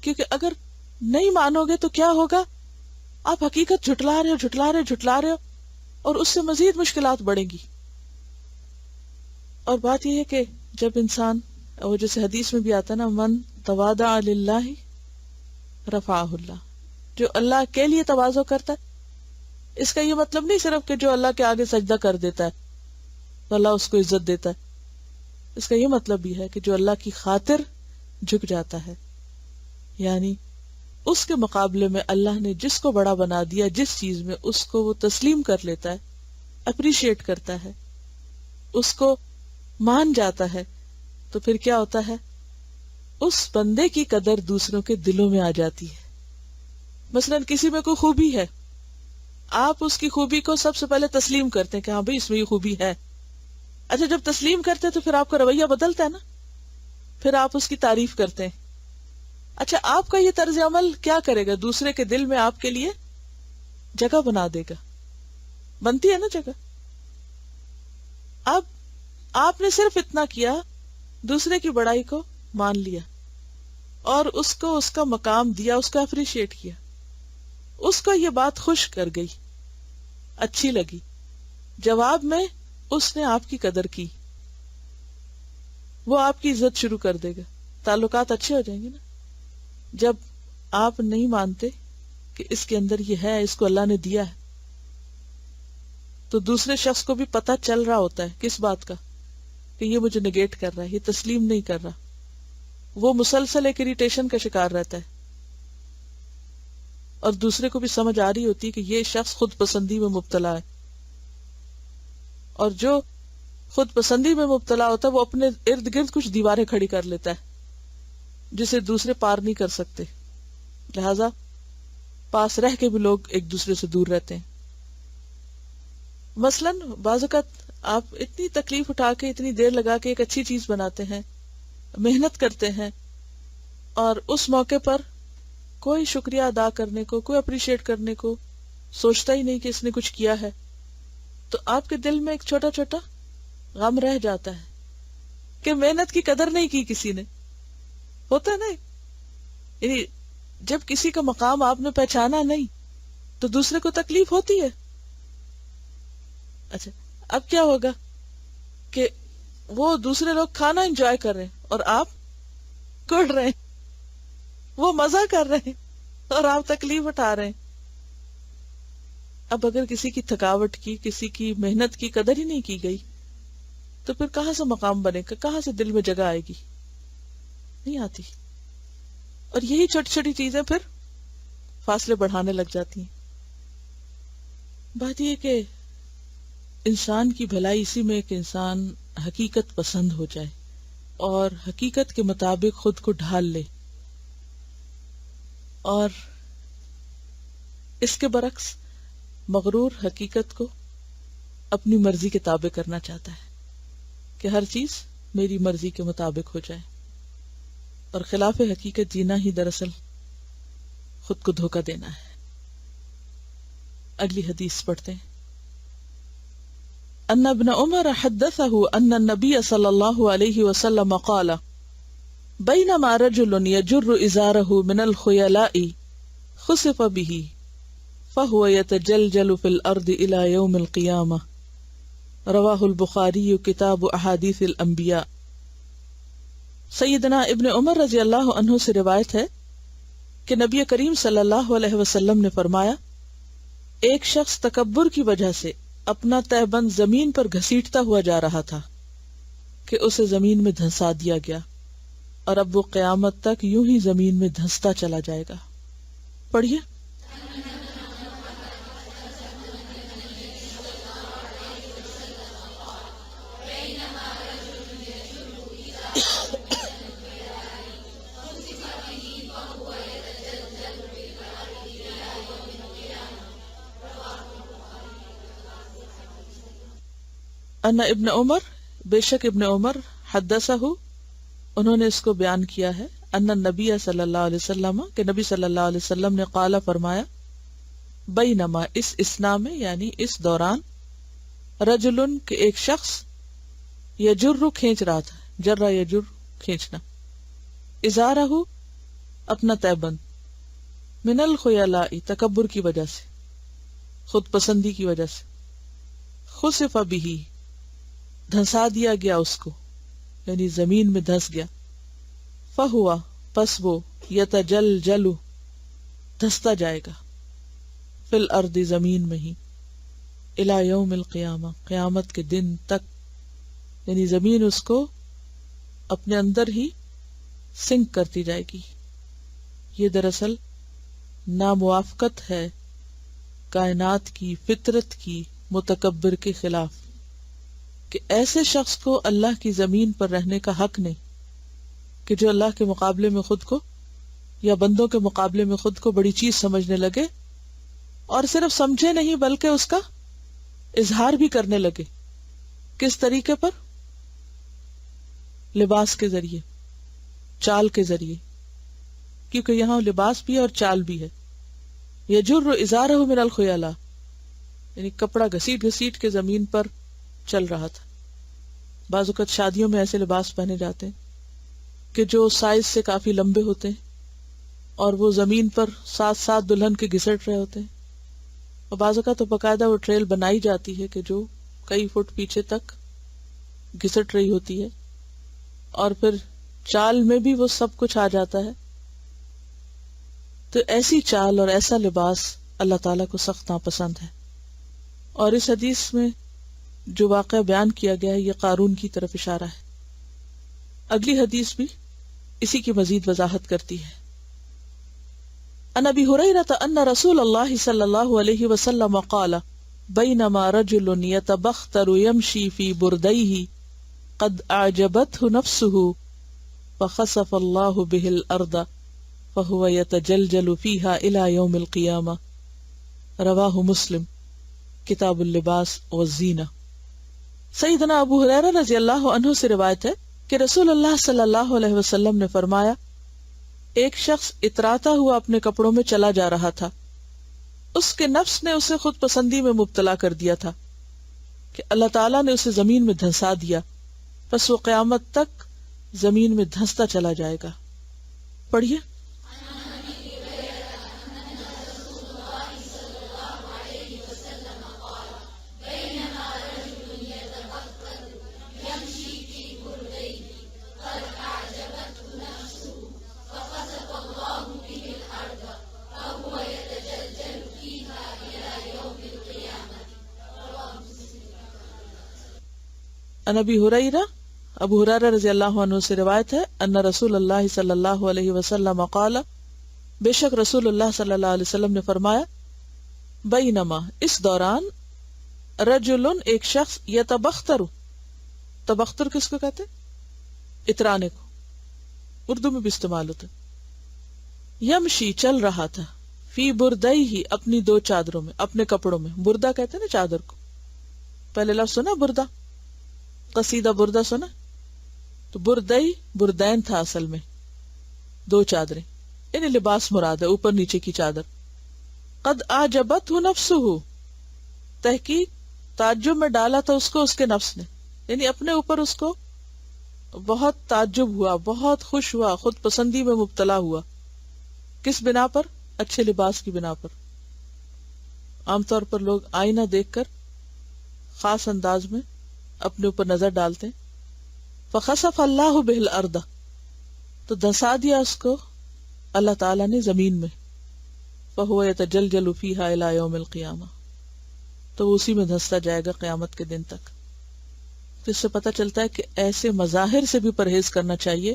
A: کیونکہ اگر نہیں مانو گے تو کیا ہوگا؟ آپ حقیقت جھٹلا رہے ہو اور اس سے مزید مشکلات بڑھیں گی. اور بات یہ ہے کہ جب انسان، وہ جیسے حدیث میں بھی آتا نا، من تواضع للہ رفعہ اللہ، جو اللہ کے لیے تواضع کرتا ہے، اس کا یہ مطلب نہیں صرف کہ جو اللہ کے آگے سجدہ کر دیتا ہے تو اللہ اس کو عزت دیتا ہے. اس کا یہ مطلب بھی ہے کہ جو اللہ کی خاطر جھک جاتا ہے، یعنی اس کے مقابلے میں اللہ نے جس کو بڑا بنا دیا جس چیز میں، اس کو وہ تسلیم کر لیتا ہے، اپریشیٹ کرتا ہے، اس کو مان جاتا ہے. تو پھر کیا ہوتا ہے؟ اس بندے کی قدر دوسروں کے دلوں میں آ جاتی ہے. مثلا کسی میں کوئی خوبی ہے، آپ اس کی خوبی کو سب سے پہلے تسلیم کرتے ہیں کہ ہاں بھائی اس میں یہ خوبی ہے. اچھا جب تسلیم کرتے ہیں تو پھر آپ کا رویہ بدلتا ہے نا، پھر آپ اس کی تعریف کرتے ہیں. اچھا آپ کا یہ طرز عمل کیا کرے گا؟ دوسرے کے دل میں آپ کے لیے جگہ بنا دے گا. بنتی ہے نا جگہ. اب آپ نے صرف اتنا کیا، دوسرے کی بڑائی کو مان لیا اور اس کو اس کا مقام دیا، اس کو اپریشیٹ کیا، اس کو یہ بات خوش کر گئی، اچھی لگی. جواب میں اس نے آپ کی قدر کی، وہ آپ کی عزت شروع کر دے گا، تعلقات اچھے ہو جائیں گے نا. جب آپ نہیں مانتے کہ اس کے اندر یہ ہے، اس کو اللہ نے دیا ہے، تو دوسرے شخص کو بھی پتہ چل رہا ہوتا ہے کس بات کا، کہ یہ مجھے نگیٹ کر رہا ہے، یہ تسلیم نہیں کر رہا. وہ مسلسل ایک اریٹیشن کا شکار رہتا ہے، اور دوسرے کو بھی سمجھ آ رہی ہوتی ہے کہ یہ شخص خود پسندی میں مبتلا ہے. اور جو خود پسندی میں مبتلا ہوتا ہے وہ اپنے ارد گرد کچھ دیواریں کھڑی کر لیتا ہے جسے دوسرے پار نہیں کر سکتے. لہذا پاس رہ کے بھی لوگ ایک دوسرے سے دور رہتے ہیں. مثلاً بعض اوقات آپ اتنی تکلیف اٹھا کے، اتنی دیر لگا کے ایک اچھی چیز بناتے ہیں، محنت کرتے ہیں، اور اس موقع پر کوئی شکریہ ادا کرنے کو، کوئی اپریشیٹ کرنے کو سوچتا ہی نہیں کہ اس نے کچھ کیا ہے. تو آپ کے دل میں ایک چھوٹا چھوٹا غم رہ جاتا ہے کہ محنت کی قدر نہیں کی کسی نے. ہوتا ہے نا، یعنی جب کسی کا مقام آپ نے پہچانا نہیں تو دوسرے کو تکلیف ہوتی ہے. اچھا اب کیا ہوگا کہ وہ دوسرے لوگ کھانا انجوائے کر رہے ہیں اور آپ کڑ رہے ہیں، وہ مزہ کر رہے ہیں اور آپ تکلیف اٹھا رہے ہیں. اب اگر کسی کی تھکاوٹ کی، کسی کی محنت کی قدر ہی نہیں کی گئی تو پھر کہاں سے مقام بنے گا، کہاں سے دل میں جگہ آئے گی؟ نہیں آتی. اور یہی چھوٹی چھوٹی چیزیں پھر فاصلے بڑھانے لگ جاتی ہیں. بات یہ کہ انسان کی بھلائی اسی میں کہ انسان حقیقت پسند ہو جائے اور حقیقت کے مطابق خود کو ڈھال لے. اور اس کے برعکس مغرور حقیقت کو اپنی مرضی کے تابع کرنا چاہتا ہے کہ ہر چیز میری مرضی کے مطابق ہو جائے، اور خلاف حقیقت جینا ہی دراصل خود کو دھوکہ دینا ہے. اگلی حدیث پڑھتے ہیں. ان ابن عمر حدثه ان النبي صلی اللہ علیہ وسلم قال بینما رجل يجر ازاره من الخيلاء خسف به فهو يتجلجل في الارض الى يوم القيامة رواہ البخاری کتاب احادیث الانبیاء. سیدنا ابن عمر رضی اللہ عنہ سے روایت ہے کہ نبی کریم صلی اللہ علیہ وسلم نے فرمایا، ایک شخص تکبر کی وجہ سے اپنا تہبند زمین پر گھسیٹتا ہوا جا رہا تھا کہ اسے زمین میں دھنسا دیا گیا، اور اب وہ قیامت تک یوں ہی زمین میں دھنستا چلا جائے گا. پڑھیے. ان ابن عمر، بے شک ابن عمر، حدثہ، انہوں نے اس کو بیان کیا ہے، ان النبی صلی اللہ علیہ وسلم، کہ نبی صلی اللہ علیہ وسلم نے قال فرمایا، بینما، اس اثنا میں یعنی اس دوران، رجل، کہ ایک شخص، یجر، کھینچ رہا تھا، جرہ یجر، کھینچنا، ازارہ، اپنا تیبند، من الخیلاء، تکبر کی وجہ سے، خود پسندی کی وجہ سے، خسف بہ، دھنسا دیا گیا اس کو، یعنی زمین میں دھس گیا، فہوا، پس وہ، یتجلجل، دھستا جائے گا، فی الارض، زمین میں ہی، الی یوم القیامہ، قیامت کے دن تک، یعنی زمین اس کو اپنے اندر ہی سنک کرتی جائے گی۔ یہ دراصل ناموافقت ہے کائنات کی فطرت کی متکبر کے خلاف، کہ ایسے شخص کو اللہ کی زمین پر رہنے کا حق نہیں، کہ جو اللہ کے مقابلے میں خود کو یا بندوں کے مقابلے میں خود کو بڑی چیز سمجھنے لگے، اور صرف سمجھے نہیں بلکہ اس کا اظہار بھی کرنے لگے۔ کس طریقے پر؟ لباس کے ذریعے، چال کے ذریعے، کیونکہ یہاں لباس بھی ہے اور چال بھی ہے۔ یجر ازارہ من الخیلاء، یعنی کپڑا گھسیٹ گھسیٹ کے زمین پر چل رہا تھا۔ بعض اوقات شادیوں میں ایسے لباس پہنے جاتے ہیں کہ جو سائز سے کافی لمبے ہوتے ہیں، اور وہ زمین پر ساتھ ساتھ دلہن کے گھسٹ رہے ہوتے ہیں، اور بعض اوقات تو باقاعدہ وہ ٹریل بنائی جاتی ہے کہ جو کئی فٹ پیچھے تک گھسٹ رہی ہوتی ہے، اور پھر چال میں بھی وہ سب کچھ آ جاتا ہے۔ تو ایسی چال اور ایسا لباس اللہ تعالیٰ کو سخت ناپسند ہے۔ اور اس حدیث میں جو واقعہ بیان کیا گیا ہے یہ قارون کی طرف اشارہ ہے۔ اگلی حدیث بھی اسی کی مزید وضاحت کرتی ہے۔ عن ابی ہریرہ ان رسول اللہ صلی اللہ علیہ وسلم قال بینما رجل یتبختر یمشی فی بردیہ قد اعجبته نفسه فخسف اللہ به الارض فهو يتجلجل فيها الى يوم القیامہ، رواہ مسلم، کتاب اللباس والزینہ۔ سیدنا ابو ہریرہ رضی اللہ عنہ سے روایت ہے کہ رسول اللہ صلی اللہ علیہ وسلم نے فرمایا، ایک شخص اتراتا ہوا اپنے کپڑوں میں چلا جا رہا تھا، اس کے نفس نے اسے خود پسندی میں مبتلا کر دیا تھا کہ اللہ تعالیٰ نے اسے زمین میں دھنسا دیا، پس وہ قیامت تک زمین میں دھنستا چلا جائے گا۔ پڑھیے۔ عن ابی ہریرہ، ابو ہریرہ رضی اللہ عنہ سے روایت ہے، ان رسول اللہ صلی اللہ علیہ وسلم قال، بے شک رسول اللہ صلی اللہ علیہ وسلم نے فرمایا، بینما، اس دوران، رجل، ایک شخص، یتبختر، تبختر کس کو کہتے ہیں؟ اترانے کو، اردو میں بھی استعمال ہوتا ہے۔ یمشی، چل رہا تھا، فی بردیہ، اپنی دو چادروں میں، اپنے کپڑوں میں، بردہ کہتے ہیں نا چادر کو، پہلے لفظ سنا بردہ، قصیدہ بردہ سنا، تو بردئی بردین تھا اصل میں، دو چادریں، یعنی لباس مراد ہے، اوپر نیچے کی چادر۔ قد اعجبتہ نفسہ، تحقیق تعجب میں ڈالا تھا اس کو اس کے نفس نے، یعنی اپنے اوپر اس کو بہت تعجب ہوا، بہت خوش ہوا، خود پسندی میں مبتلا ہوا۔ کس بنا پر؟ اچھے لباس کی بنا پر۔ عام طور پر لوگ آئینہ دیکھ کر خاص انداز میں اپنے اوپر نظر ڈالتے ہیں۔ فخسف اللہ بہ الارض، تو دھسا دیا اس کو اللہ تعالیٰ نے زمین میں، فہو یتجلجل فیہا الی یوم القیامہ، تو وہ اسی میں دھستا جائے گا قیامت کے دن تک۔ تو اس سے پتہ چلتا ہے کہ ایسے مظاہر سے بھی پرہیز کرنا چاہیے،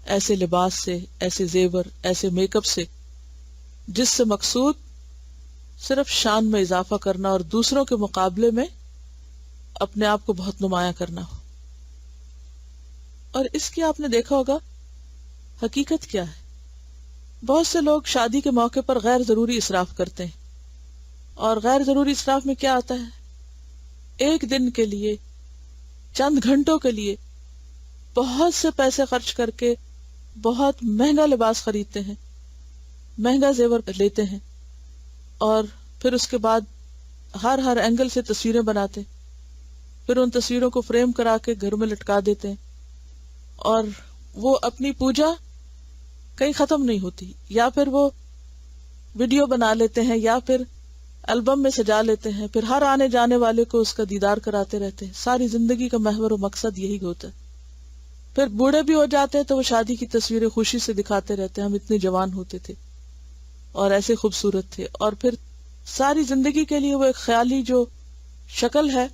A: ایسے لباس سے، ایسے زیور، ایسے میک اپ سے، جس سے مقصود صرف شان میں اضافہ کرنا اور دوسروں کے مقابلے میں اپنے آپ کو بہت نمایاں کرنا ہو۔ اور اس کی آپ نے دیکھا ہوگا حقیقت کیا ہے، بہت سے لوگ شادی کے موقع پر غیر ضروری اسراف کرتے ہیں، اور غیر ضروری اسراف میں کیا آتا ہے؟ ایک دن کے لیے، چند گھنٹوں کے لیے بہت سے پیسے خرچ کر کے بہت مہنگا لباس خریدتے ہیں، مہنگا زیور لیتے ہیں، اور پھر اس کے بعد ہر اینگل سے تصویریں بناتے، پھر ان تصویروں کو فریم کرا کے گھر میں لٹکا دیتے ہیں، اور وہ اپنی پوجا کہیں ختم نہیں ہوتی، یا پھر وہ ویڈیو بنا لیتے ہیں یا پھر البم میں سجا لیتے ہیں، پھر ہر آنے جانے والے کو اس کا دیدار کراتے رہتے ہیں. ساری زندگی کا محور و مقصد یہی ہوتا ہے. پھر بوڑھے بھی ہو جاتے ہیں تو وہ شادی کی تصویریں خوشی سے دکھاتے رہتے ہیں، ہم اتنے جوان ہوتے تھے اور ایسے خوبصورت تھے. اور پھر ساری زندگی کے لیے وہ ایک خیالی جو شکل ہے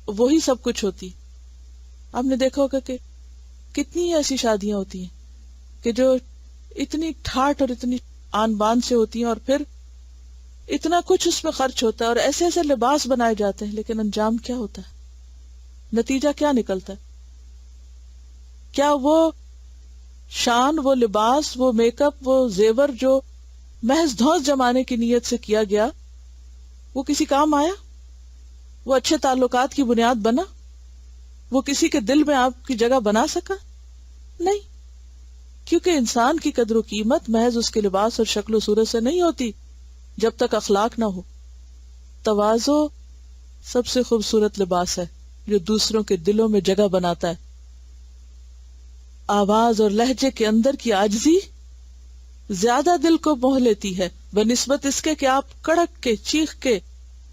A: وہی سب کچھ ہوتی. آپ نے دیکھا ہوگا کہ کتنی ایسی شادیاں ہوتی ہیں کہ جو اتنی ٹھاٹ اور اتنی آن بان سے ہوتی ہیں، اور پھر اتنا کچھ اس میں خرچ ہوتا ہے اور ایسے ایسے لباس بنائے جاتے ہیں، لیکن انجام کیا ہوتا ہے؟ نتیجہ کیا نکلتا ہے؟ کیا وہ شان، وہ لباس، وہ میک اپ، وہ زیور جو محض دھوس جمانے کی نیت سے کیا گیا وہ کسی کام آیا؟ وہ اچھے تعلقات کی بنیاد بنا؟ وہ کسی کے دل میں آپ کی جگہ بنا سکا؟ نہیں، کیونکہ انسان کی قدر و قیمت محض اس کے لباس اور شکل و صورت سے نہیں ہوتی جب تک اخلاق نہ ہو. تواضع سب سے خوبصورت لباس ہے جو دوسروں کے دلوں میں جگہ بناتا ہے. آواز اور لہجے کے اندر کی عاجزی زیادہ دل کو موہ لیتی ہے بنسبت اس کے کہ آپ کڑک کے، چیخ کے،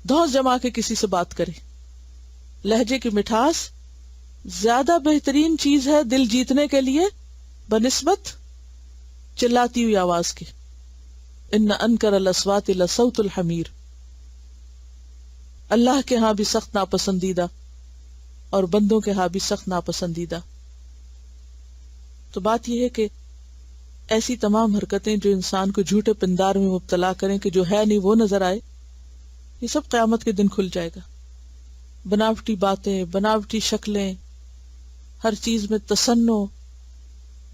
A: دھوس جما کے کسی سے بات کریں. لہجے کی مٹھاس زیادہ بہترین چیز ہے دل جیتنے کے لیے بنسبت چلاتی ہوئی آواز کے. ان انکر الاصوات لصوت الحمیر. اللہ کے ہاں بھی سخت ناپسندیدہ اور بندوں کے ہاں بھی سخت ناپسندیدہ. تو بات یہ ہے کہ ایسی تمام حرکتیں جو انسان کو جھوٹے پندار میں مبتلا کریں کہ جو ہے نہیں وہ نظر آئے، یہ سب قیامت کے دن کھل جائے گا. بناوٹی باتیں، بناوٹی شکلیں، ہر چیز میں تصنع،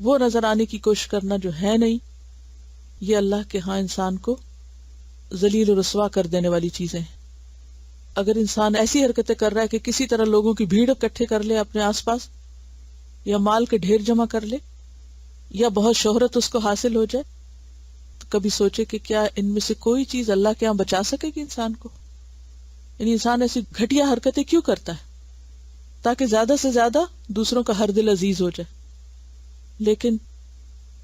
A: وہ نظر آنے کی کوشش کرنا جو ہے نہیں، یہ اللہ کے ہاں انسان کو ذلیل و رسوا کر دینے والی چیزیں ہیں. اگر انسان ایسی حرکتیں کر رہا ہے کہ کسی طرح لوگوں کی بھیڑ اکٹھے کر لے اپنے آس پاس، یا مال کے ڈھیر جمع کر لے، یا بہت شہرت اس کو حاصل ہو جائے، تو کبھی سوچے کہ کیا ان میں سے کوئی چیز اللہ کے ہاں بچا سکے گی انسان کو؟ یعنی انسان ایسی گھٹیا حرکتیں کیوں کرتا ہے؟ تاکہ زیادہ سے زیادہ دوسروں کا ہر دل عزیز ہو جائے. لیکن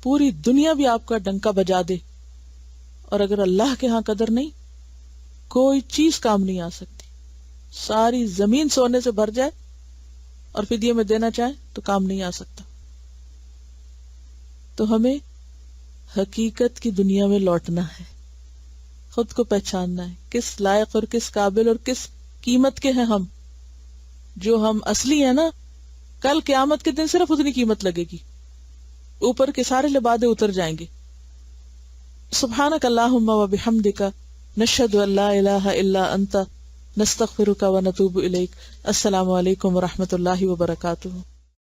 A: پوری دنیا بھی آپ کا ڈنکا بجا دے اور اگر اللہ کے ہاں قدر نہیں، کوئی چیز کام نہیں آ سکتی. ساری زمین سونے سے بھر جائے اور فدیے میں دینا چاہے تو کام نہیں آ سکتا. تو ہمیں حقیقت کی دنیا میں لوٹنا ہے، خود کو پہچاننا ہے کس لائق اور کس قابل اور کس قیمت کے ہیں ہم. جو ہم اصلی ہیں نا، کل قیامت کے دن صرف اتنی قیمت لگے گی، اوپر کے سارے لبادے اتر جائیں گے. سبحانک اللہم و بحمدک نشہد ان لا الہ الا انت نستغفرک و نتوب الیک. السلام علیکم و رحمۃ اللہ وبرکاتہ.